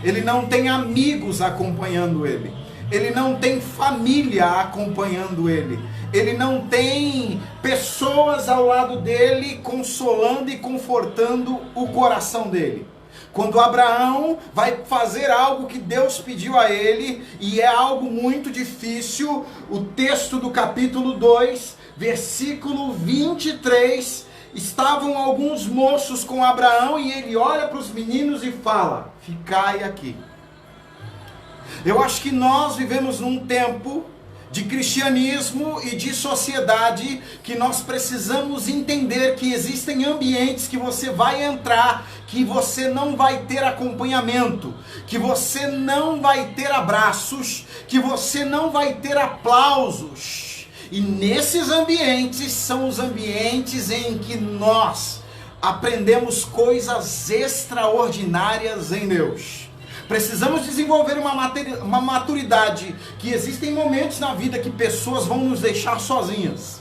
Ele não tem amigos acompanhando ele. Ele não tem família acompanhando ele. Ele não tem pessoas ao lado dele consolando e confortando o coração dele. Quando Abraão vai fazer algo que Deus pediu a ele, e é algo muito difícil, o texto do capítulo 2, versículo 23, estavam alguns moços com Abraão e ele olha para os meninos e fala: ficai aqui. Eu acho que nós vivemos num tempo de cristianismo e de sociedade que nós precisamos entender que existem ambientes que você vai entrar, que você não vai ter acompanhamento, que você não vai ter abraços, que você não vai ter aplausos. E nesses ambientes são os ambientes em que nós aprendemos coisas extraordinárias em Deus. Precisamos desenvolver uma maturidade, que existem momentos na vida que pessoas vão nos deixar sozinhas.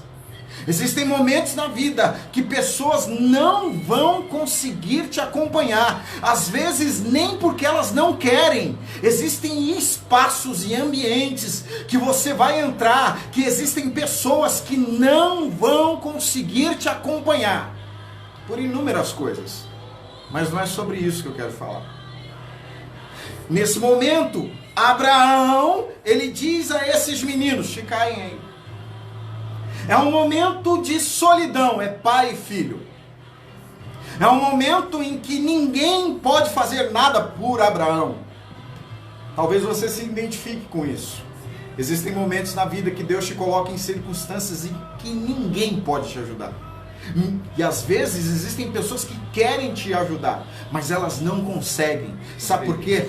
Existem momentos na vida que pessoas não vão conseguir te acompanhar. Às vezes nem porque elas não querem. Existem espaços e ambientes que você vai entrar, que existem pessoas que não vão conseguir te acompanhar. Por inúmeras coisas. Mas não é sobre isso que eu quero falar. Nesse momento, Abraão, ele diz a esses meninos, ficarem aí. É um momento de solidão, é pai e filho. É um momento em que ninguém pode fazer nada por Abraão. Talvez você se identifique com isso. Existem momentos na vida que Deus te coloca em circunstâncias em que ninguém pode te ajudar. E às vezes existem pessoas que querem te ajudar, mas elas não conseguem. Sabe por quê?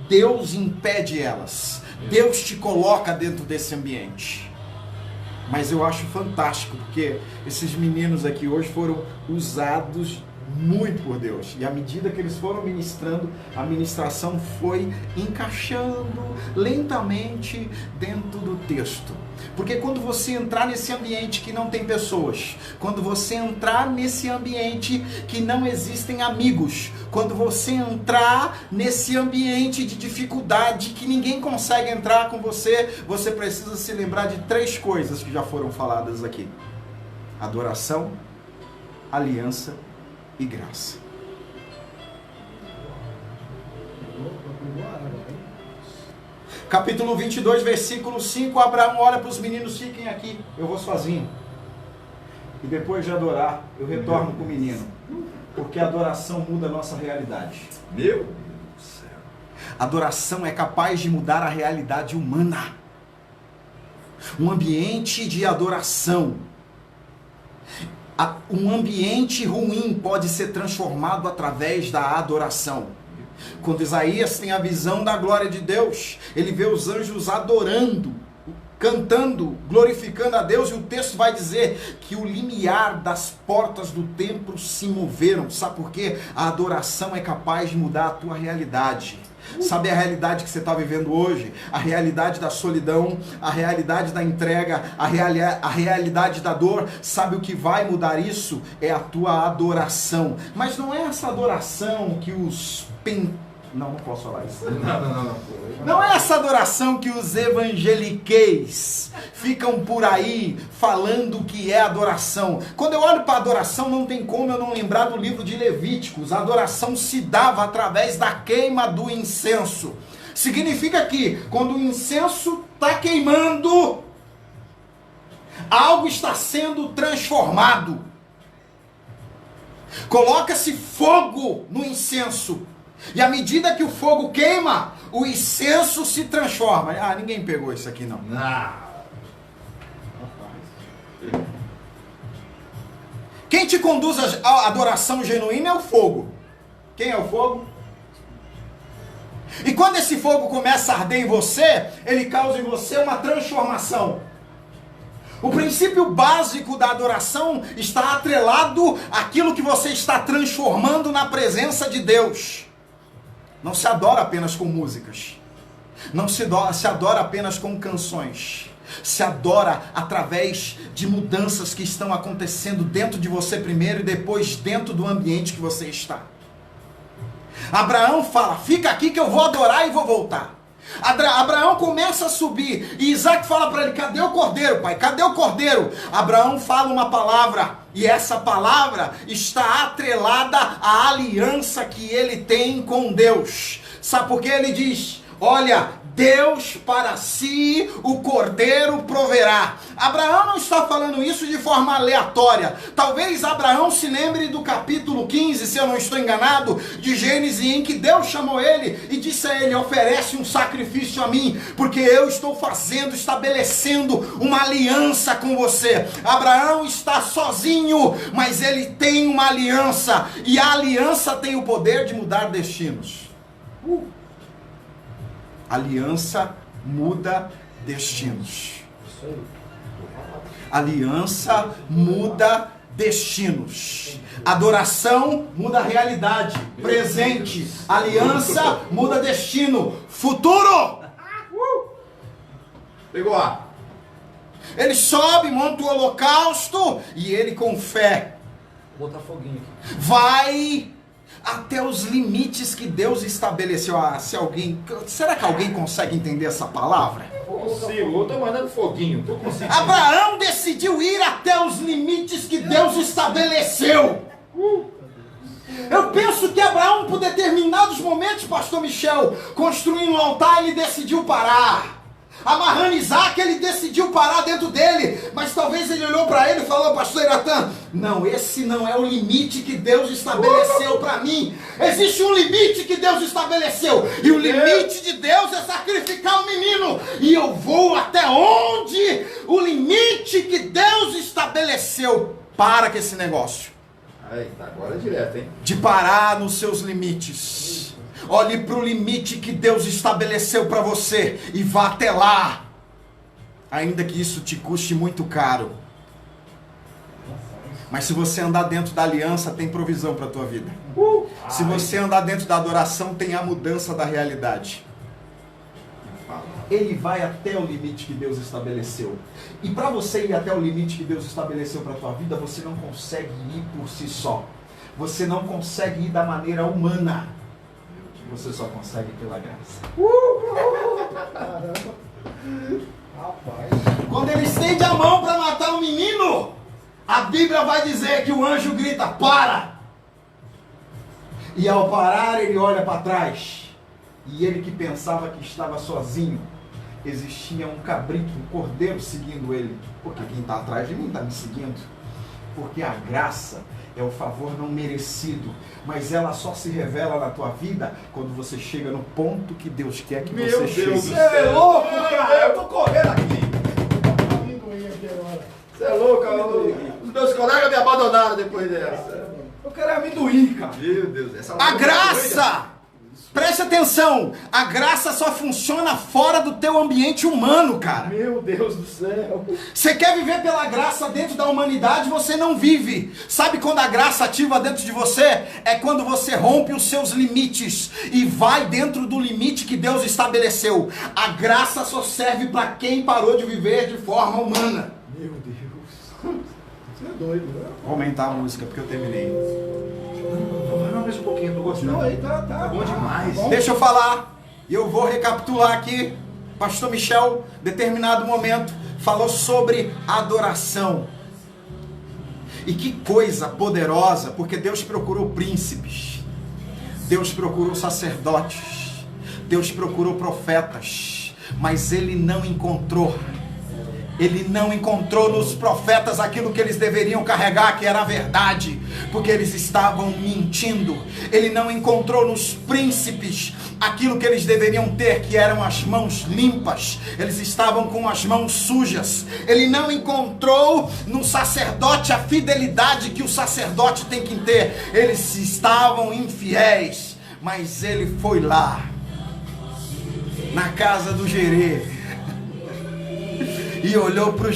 Deus impede elas. Deus te coloca dentro desse ambiente. Mas eu acho fantástico, porque esses meninos aqui hoje foram usados muito por Deus. E à medida que eles foram ministrando, a ministração foi encaixando lentamente dentro do texto. Porque quando você entrar nesse ambiente que não tem pessoas, quando você entrar nesse ambiente que não existem amigos, quando você entrar nesse ambiente de dificuldade que ninguém consegue entrar com você, você precisa se lembrar de 3 coisas que já foram faladas aqui: adoração, aliança e graça. Capítulo 22, versículo 5, Abraão olha para os meninos, fiquem aqui, eu vou sozinho. E depois de adorar, eu retorno com o menino. Porque a adoração muda a nossa realidade. Meu Deus do céu. Adoração é capaz de mudar a realidade humana. Um ambiente de adoração. Um ambiente ruim pode ser transformado através da adoração. Quando Isaías tem a visão da glória de Deus, ele vê os anjos adorando, cantando, glorificando a Deus, e o texto vai dizer que o limiar das portas do templo se moveram. Sabe por quê? A adoração é capaz de mudar a tua realidade. Sabe a realidade que você está vivendo hoje? A realidade da solidão, a realidade da entrega, a realidade da dor. Sabe o que vai mudar isso? É a tua adoração. Mas não é essa adoração que os Não posso falar isso. Não é essa adoração que os evangeliqueis ficam por aí falando que é adoração. Quando eu olho para a adoração, não tem como eu não lembrar do livro de Levíticos. A adoração se dava através da queima do incenso. Significa que quando o incenso está queimando, algo está sendo transformado. Coloca-se fogo no incenso. E à medida que o fogo queima, o incenso se transforma. Ah, ninguém pegou isso aqui não. Quem te conduz à adoração genuína é o fogo. Quem é o fogo? E quando esse fogo começa a arder em você, ele causa em você uma transformação. O princípio básico da adoração está atrelado àquilo que você está transformando na presença de Deus. Não se adora apenas com músicas. Não se adora apenas com canções. Se adora através de mudanças que estão acontecendo dentro de você primeiro e depois dentro do ambiente que você está. Abraão fala, fica aqui que eu vou adorar e vou voltar. Abraão começa a subir e Isaac fala para ele, cadê o cordeiro, pai? Cadê o cordeiro? Abraão fala uma palavra e essa palavra está atrelada à aliança que ele tem com Deus. Sabe por que ele diz? Olha, Deus para si o cordeiro proverá. Abraão não está falando isso de forma aleatória. Talvez Abraão se lembre do capítulo 15, se eu não estou enganado, de Gênesis, em que Deus chamou ele e disse a ele: oferece um sacrifício a mim, porque eu estou estabelecendo uma aliança com você. Abraão está sozinho, mas ele tem uma aliança, e a aliança tem o poder de mudar destinos. Aliança muda destinos. Aliança muda destinos. Adoração muda realidade. Presente. Aliança muda destino. Futuro. Pegou a. Ele sobe, monta o holocausto e ele com fé Vou botar foguinho aqui. vai até os limites que Deus estabeleceu. Será que alguém consegue entender essa palavra? Consigo, eu tô mandando foguinho, tô conseguindo. Abraão decidiu ir até os limites que Deus estabeleceu. Eu penso que Abraão, por determinados momentos, pastor Michel, construindo um altar, ele decidiu parar. Amarrando Isaac, ele decidiu parar dentro dele, mas talvez ele olhou para ele e falou: pastor Iratan, não, esse não é o limite que Deus estabeleceu para mim. Existe um limite que Deus estabeleceu, e o limite de Deus é sacrificar um menino, e eu vou até onde o limite que Deus estabeleceu. Para com esse negócio Eita, agora é direto, hein? de parar nos seus limites. Olhe para o limite que Deus estabeleceu para você e vá até lá, ainda que isso te custe muito caro. Mas se você andar dentro da aliança, tem provisão para a tua vida. Se você andar dentro da adoração, tem a mudança da realidade. Ele vai até o limite que Deus estabeleceu. E para você ir até o limite que Deus estabeleceu para a tua vida, você não consegue ir por si só. Você não consegue ir da maneira humana. Você só consegue pela graça. Caramba. Rapaz. Quando ele estende a mão para matar um menino, a Bíblia vai dizer que o anjo grita: para! E ao parar, ele olha para trás. E ele, que pensava que estava sozinho, existia um cabrito, um cordeiro seguindo ele. Porque quem está atrás de mim está me seguindo. Porque a graça é o favor não merecido, mas ela só se revela na tua vida quando você chega no ponto que Deus quer que você chegue. Você é louco, cara! Eu tô correndo aqui! Você é louco, os meus colegas me abandonaram depois dessa. Eu quero amendoim, cara. Meu Deus, essa A graça! Preste atenção! A graça só funciona fora do teu ambiente humano, cara. Meu Deus do céu. Você quer viver pela graça dentro da humanidade, você não vive. Sabe quando a graça ativa dentro de você? É quando você rompe os seus limites e vai dentro do limite que Deus estabeleceu. A graça só serve para quem parou de viver de forma humana. Meu Deus. Você é doido, né? Vou aumentar a música porque eu terminei. Não, mais um pouquinho, tô gostando. Não, aí tá bom demais. Bom. Deixa eu falar, e eu vou recapitular aqui. Pastor Michel, determinado momento, falou sobre adoração. E que coisa poderosa, porque Deus procurou príncipes, Deus procurou sacerdotes, Deus procurou profetas, mas Ele não encontrou. Ele não encontrou nos profetas aquilo que eles deveriam carregar, que era a verdade, porque eles estavam mentindo. Ele não encontrou nos príncipes aquilo que eles deveriam ter, que eram as mãos limpas. Eles estavam com as mãos sujas. Ele não encontrou no sacerdote a fidelidade que o sacerdote tem que ter. Eles estavam infiéis, mas ele foi lá, na casa do Gerê, e olhou para o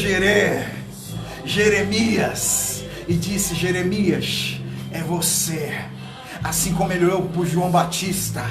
Jeremias, e disse: Jeremias, é você. Assim como ele olhou para o João Batista.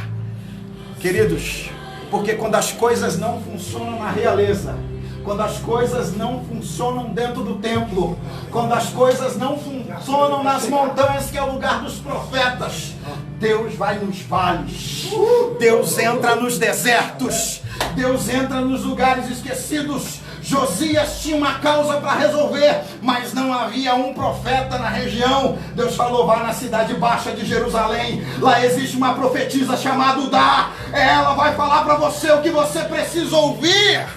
Queridos, porque quando as coisas não funcionam na realeza, quando as coisas não funcionam dentro do templo, quando as coisas não funcionam nas montanhas, que é o lugar dos profetas, Deus vai nos vales, Deus entra nos desertos, Deus entra nos lugares esquecidos. Josias tinha uma causa para resolver, mas não havia um profeta na região. Deus falou: vá na cidade baixa de Jerusalém, lá existe uma profetisa chamada Udá. Ela vai falar para você o que você precisa ouvir.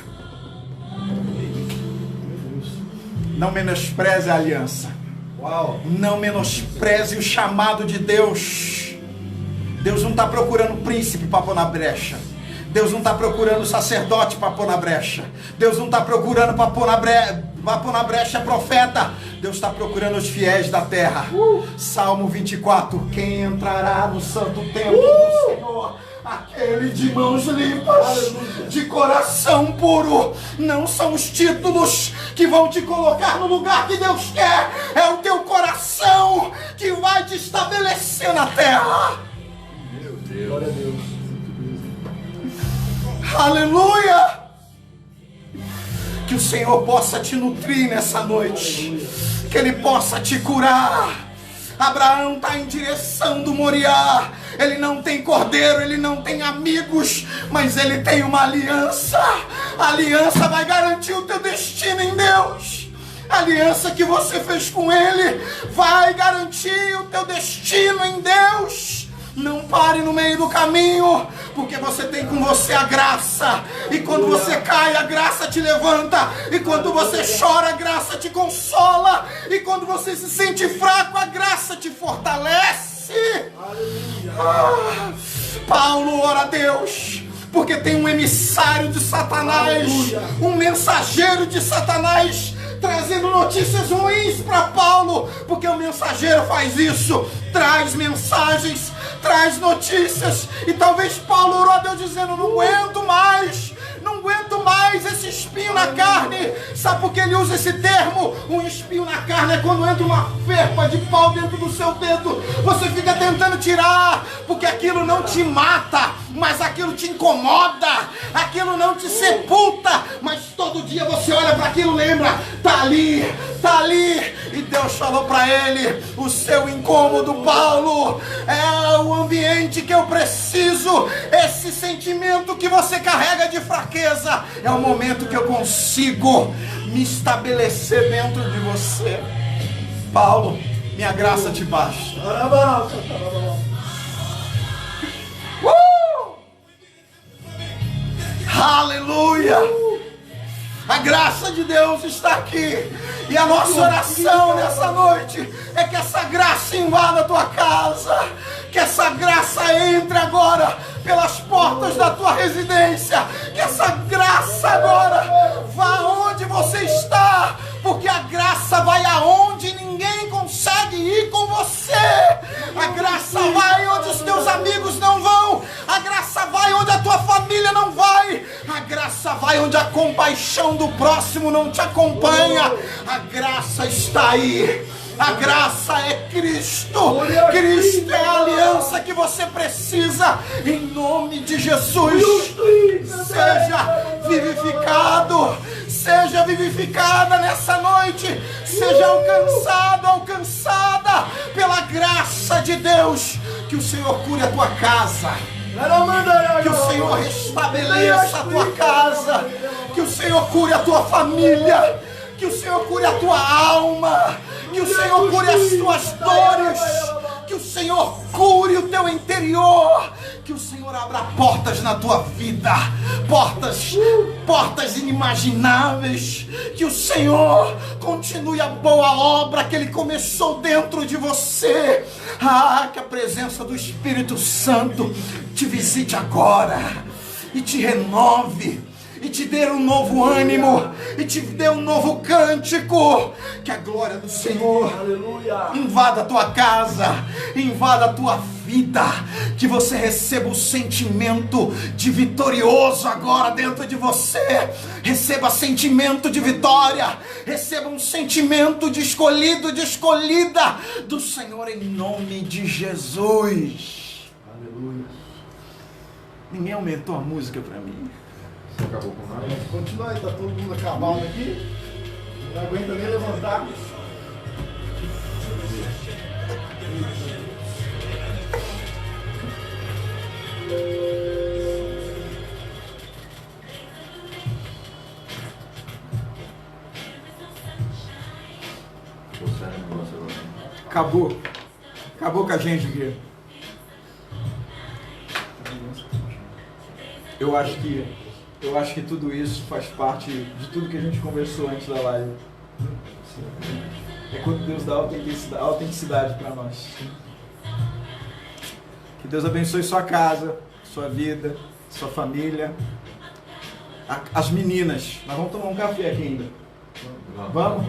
Não menospreze a aliança. Uau. Não menospreze o chamado de Deus. Deus não está procurando príncipe para pôr na brecha. Deus não está procurando sacerdote para pôr na brecha. Deus não está procurando para pôr na brecha profeta. Deus está procurando os fiéis da terra. Salmo 24. Quem entrará no santo templo do Senhor? Aquele de mãos limpas, de coração puro. Não são os títulos que vão te colocar no lugar que Deus quer. É o teu coração que vai te estabelecer na terra. Meu Deus. Glória a Deus. Aleluia! Que o Senhor possa te nutrir nessa noite. Que Ele possa te curar. Abraão está em direção do Moriá. Ele não tem cordeiro, ele não tem amigos, mas ele tem uma aliança. A aliança vai garantir o teu destino em Deus. A aliança que você fez com Ele vai garantir o teu destino em Deus. Não pare no meio do caminho, porque você tem com você a graça. E quando você cai, a graça te levanta. E quando você chora, a graça te consola. E quando você se sente fraco, a graça te fortalece. Paulo ora a Deus, porque tem um emissário de Satanás, um mensageiro de Satanás, trazendo notícias ruins para Paulo, porque o mensageiro faz isso, traz mensagens, traz notícias. E talvez Paulo orou a Deus dizendo: não aguento mais esse espinho na carne. Sabe por que ele usa esse termo? Um espinho na carne é quando entra uma ferpa de pau dentro do seu dedo. Você fica tentando tirar, porque aquilo não te mata, mas aquilo te incomoda. Aquilo não te sepulta, mas todo dia você olha para aquilo, lembra: tá ali. E Deus falou para ele: o seu incômodo, Paulo, é o ambiente que eu preciso. Esse sentimento que você carrega de fraqueza é o momento que eu consigo me estabelecer dentro de você. Paulo, minha graça te basta. Aleluia! A graça de Deus está aqui. E a nossa oração nessa noite é que essa graça invada a tua casa. Que essa graça entre agora pelas portas da tua residência. Que essa graça agora vá onde você está. Porque a graça vai aonde ninguém consegue ir com você. A graça vai onde os teus amigos não vão. A graça vai onde a tua família não vai. A graça vai onde a compaixão do próximo não te acompanha. A graça está aí. A graça é Cristo. Cristo é a aliança que você precisa. Em nome de Jesus, seja vivificado. Seja vivificada nessa noite. Seja alcançado, alcançada pela graça de Deus. Que o Senhor cure a tua casa. Que o Senhor restabeleça a tua casa. Que o Senhor cure a tua família. Que o Senhor cure a tua alma. Que o Senhor cure as tuas dores. Que o Senhor cure o teu interior. Que o Senhor abra portas na tua vida. Portas inimagináveis. Que o Senhor continue a boa obra que Ele começou dentro de você. Que a presença do Espírito Santo te visite agora e te renove. E te dê um novo ânimo. E te dê um novo cântico. Que a glória do Senhor, aleluia, invada a tua casa. Invada a tua vida. Que você receba o sentimento de vitorioso agora dentro de você. Receba sentimento de vitória. Receba um sentimento de escolhido, de escolhida do Senhor, em nome de Jesus. Aleluia. Ninguém aumentou a música para mim. Acabou com nada. Continua aí, tá todo mundo acabado aqui. Não aguenta nem levantar. Acabou com a gente aqui. Eu acho que tudo isso faz parte de tudo que a gente conversou antes da live. É quando Deus dá autenticidade para nós. Que Deus abençoe sua casa, sua vida, sua família. As meninas, nós vamos tomar um café aqui ainda. Vamos?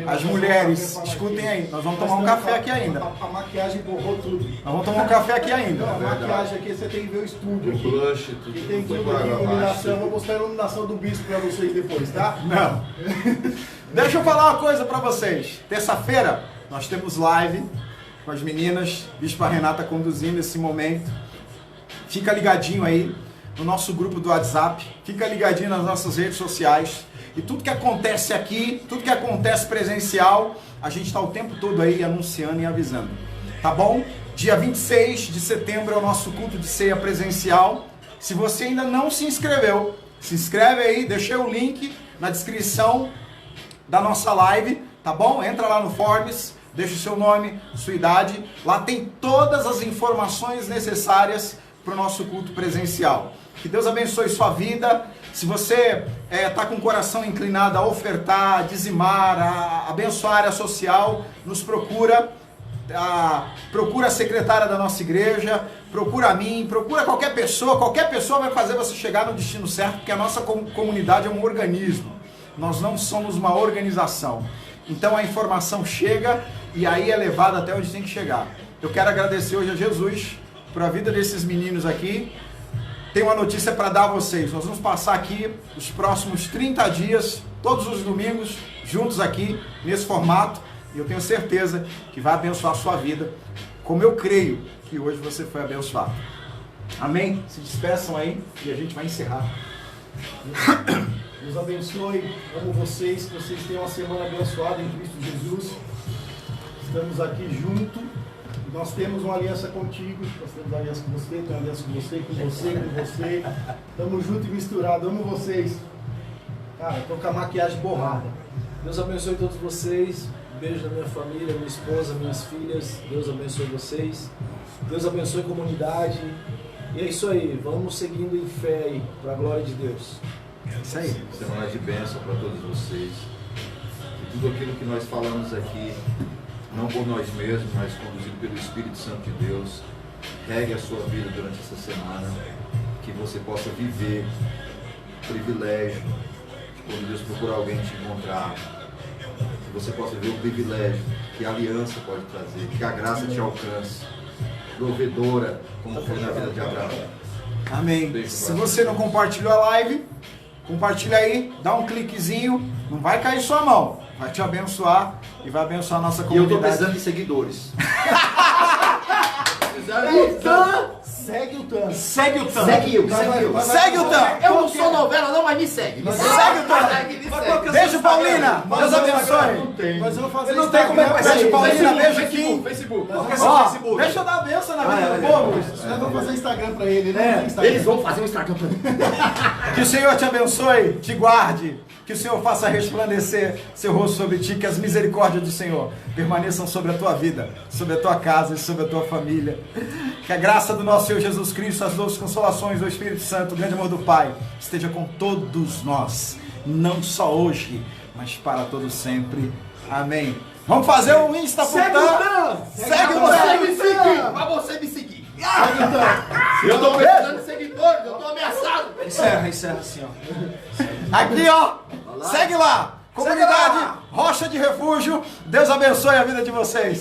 As mulheres, escutem aí, nós vamos tomar um café aqui ainda. A maquiagem borrou tudo. Nós vamos tomar um café aqui ainda. Não, a maquiagem aqui, você tem que ver o estúdio aqui. Blush, tudo. E tem Foi tudo por aqui, água iluminação. abaixo. Vou mostrar a iluminação do bispo pra vocês depois, tá? Não. Deixa eu falar uma coisa pra vocês. Terça-feira nós temos live com as meninas, Bispa Renata conduzindo esse momento. Fica ligadinho aí no nosso grupo do WhatsApp, fica ligadinho nas nossas redes sociais. E tudo que acontece aqui, tudo que acontece presencial, a gente está o tempo todo aí anunciando e avisando. Tá bom? Dia 26 de setembro é o nosso culto de ceia presencial. Se você ainda não se inscreveu, se inscreve aí, deixei o link na descrição da nossa live, tá bom? Entra lá no Forbes, deixa o seu nome, sua idade. Lá tem todas as informações necessárias para o nosso culto presencial. Que Deus abençoe sua vida. Se você está com o coração inclinado a ofertar, a dizimar, a abençoar a área social, nos procura. Procura a secretária da nossa igreja, procura a mim, procura qualquer pessoa vai fazer você chegar no destino certo, porque a nossa comunidade é um organismo, nós não somos uma organização, então a informação chega e aí é levada até onde tem que chegar. Eu quero agradecer hoje a Jesus por a vida desses meninos aqui. Tenho uma notícia para dar a vocês, nós vamos passar aqui os próximos 30 dias, todos os domingos, juntos aqui, nesse formato. E eu tenho certeza que vai abençoar a sua vida, como eu creio que hoje você foi abençoado. Amém? Se despeçam aí e a gente vai encerrar. Deus abençoe, amo vocês, que vocês tenham uma semana abençoada em Cristo Jesus. Estamos aqui juntos. Nós temos uma aliança contigo, nós temos uma aliança com você, temos uma aliança com você, com você, com você. Estamos juntos e misturados, amo vocês. Cara, estou com a maquiagem borrada. Deus abençoe todos vocês. Beijo da minha família, minha esposa, minhas filhas. Deus abençoe vocês. Deus abençoe a comunidade. E é isso aí. Vamos seguindo em fé aí, para a glória de Deus. Isso aí. Semana de bênção para todos vocês. E tudo aquilo que nós falamos aqui, não por nós mesmos, mas conduzido pelo Espírito Santo de Deus, regue a sua vida durante essa semana. Que você possa viver o privilégio de quando Deus procurar alguém te encontrar. Que você possa ver o privilégio que a aliança pode trazer, que a graça te alcance, provedora, como foi na vida de Abraão. Amém. Se você não compartilhou a live, compartilha aí, dá um cliquezinho, não vai cair sua mão, vai te abençoar e vai abençoar a nossa E eu estou comunidade. precisando de seguidores. Segue o Tan. Segue o Tan. Segue eu, segue eu. Segue o Tan. Eu não sou novela não, mas me segue. Me Segue o Tan. segue. Beijo, Paulina. Deus abençoe. Mas eu vou fazer Não tem como é que vai ser. Instagram. Paulina, beijo aqui. Facebook. Ó, deixa eu dar a benção na vida do povo. Nós vamos fazer Instagram pra ele, né? Instagram. Eles vão fazer um Instagram pra mim. Que o Senhor te abençoe, te guarde, que o Senhor faça resplandecer seu rosto sobre ti, que as misericórdias do Senhor permaneçam sobre a tua vida, sobre a tua casa e sobre a tua família. Que a graça do nosso Senhor Jesus Cristo, as doces consolações do Espírito Santo, o grande amor do Pai, esteja com todos nós, não só hoje, mas para todo sempre. Amém. Vamos fazer um Insta pro Tan. Segue o Tan. Pra você me seguir. Eu tô precisando de seguidores, eu tô ameaçado. Encerra assim, ó. Aqui, ó. Segue lá. Comunidade Rocha de Refúgio. Deus abençoe a vida de vocês.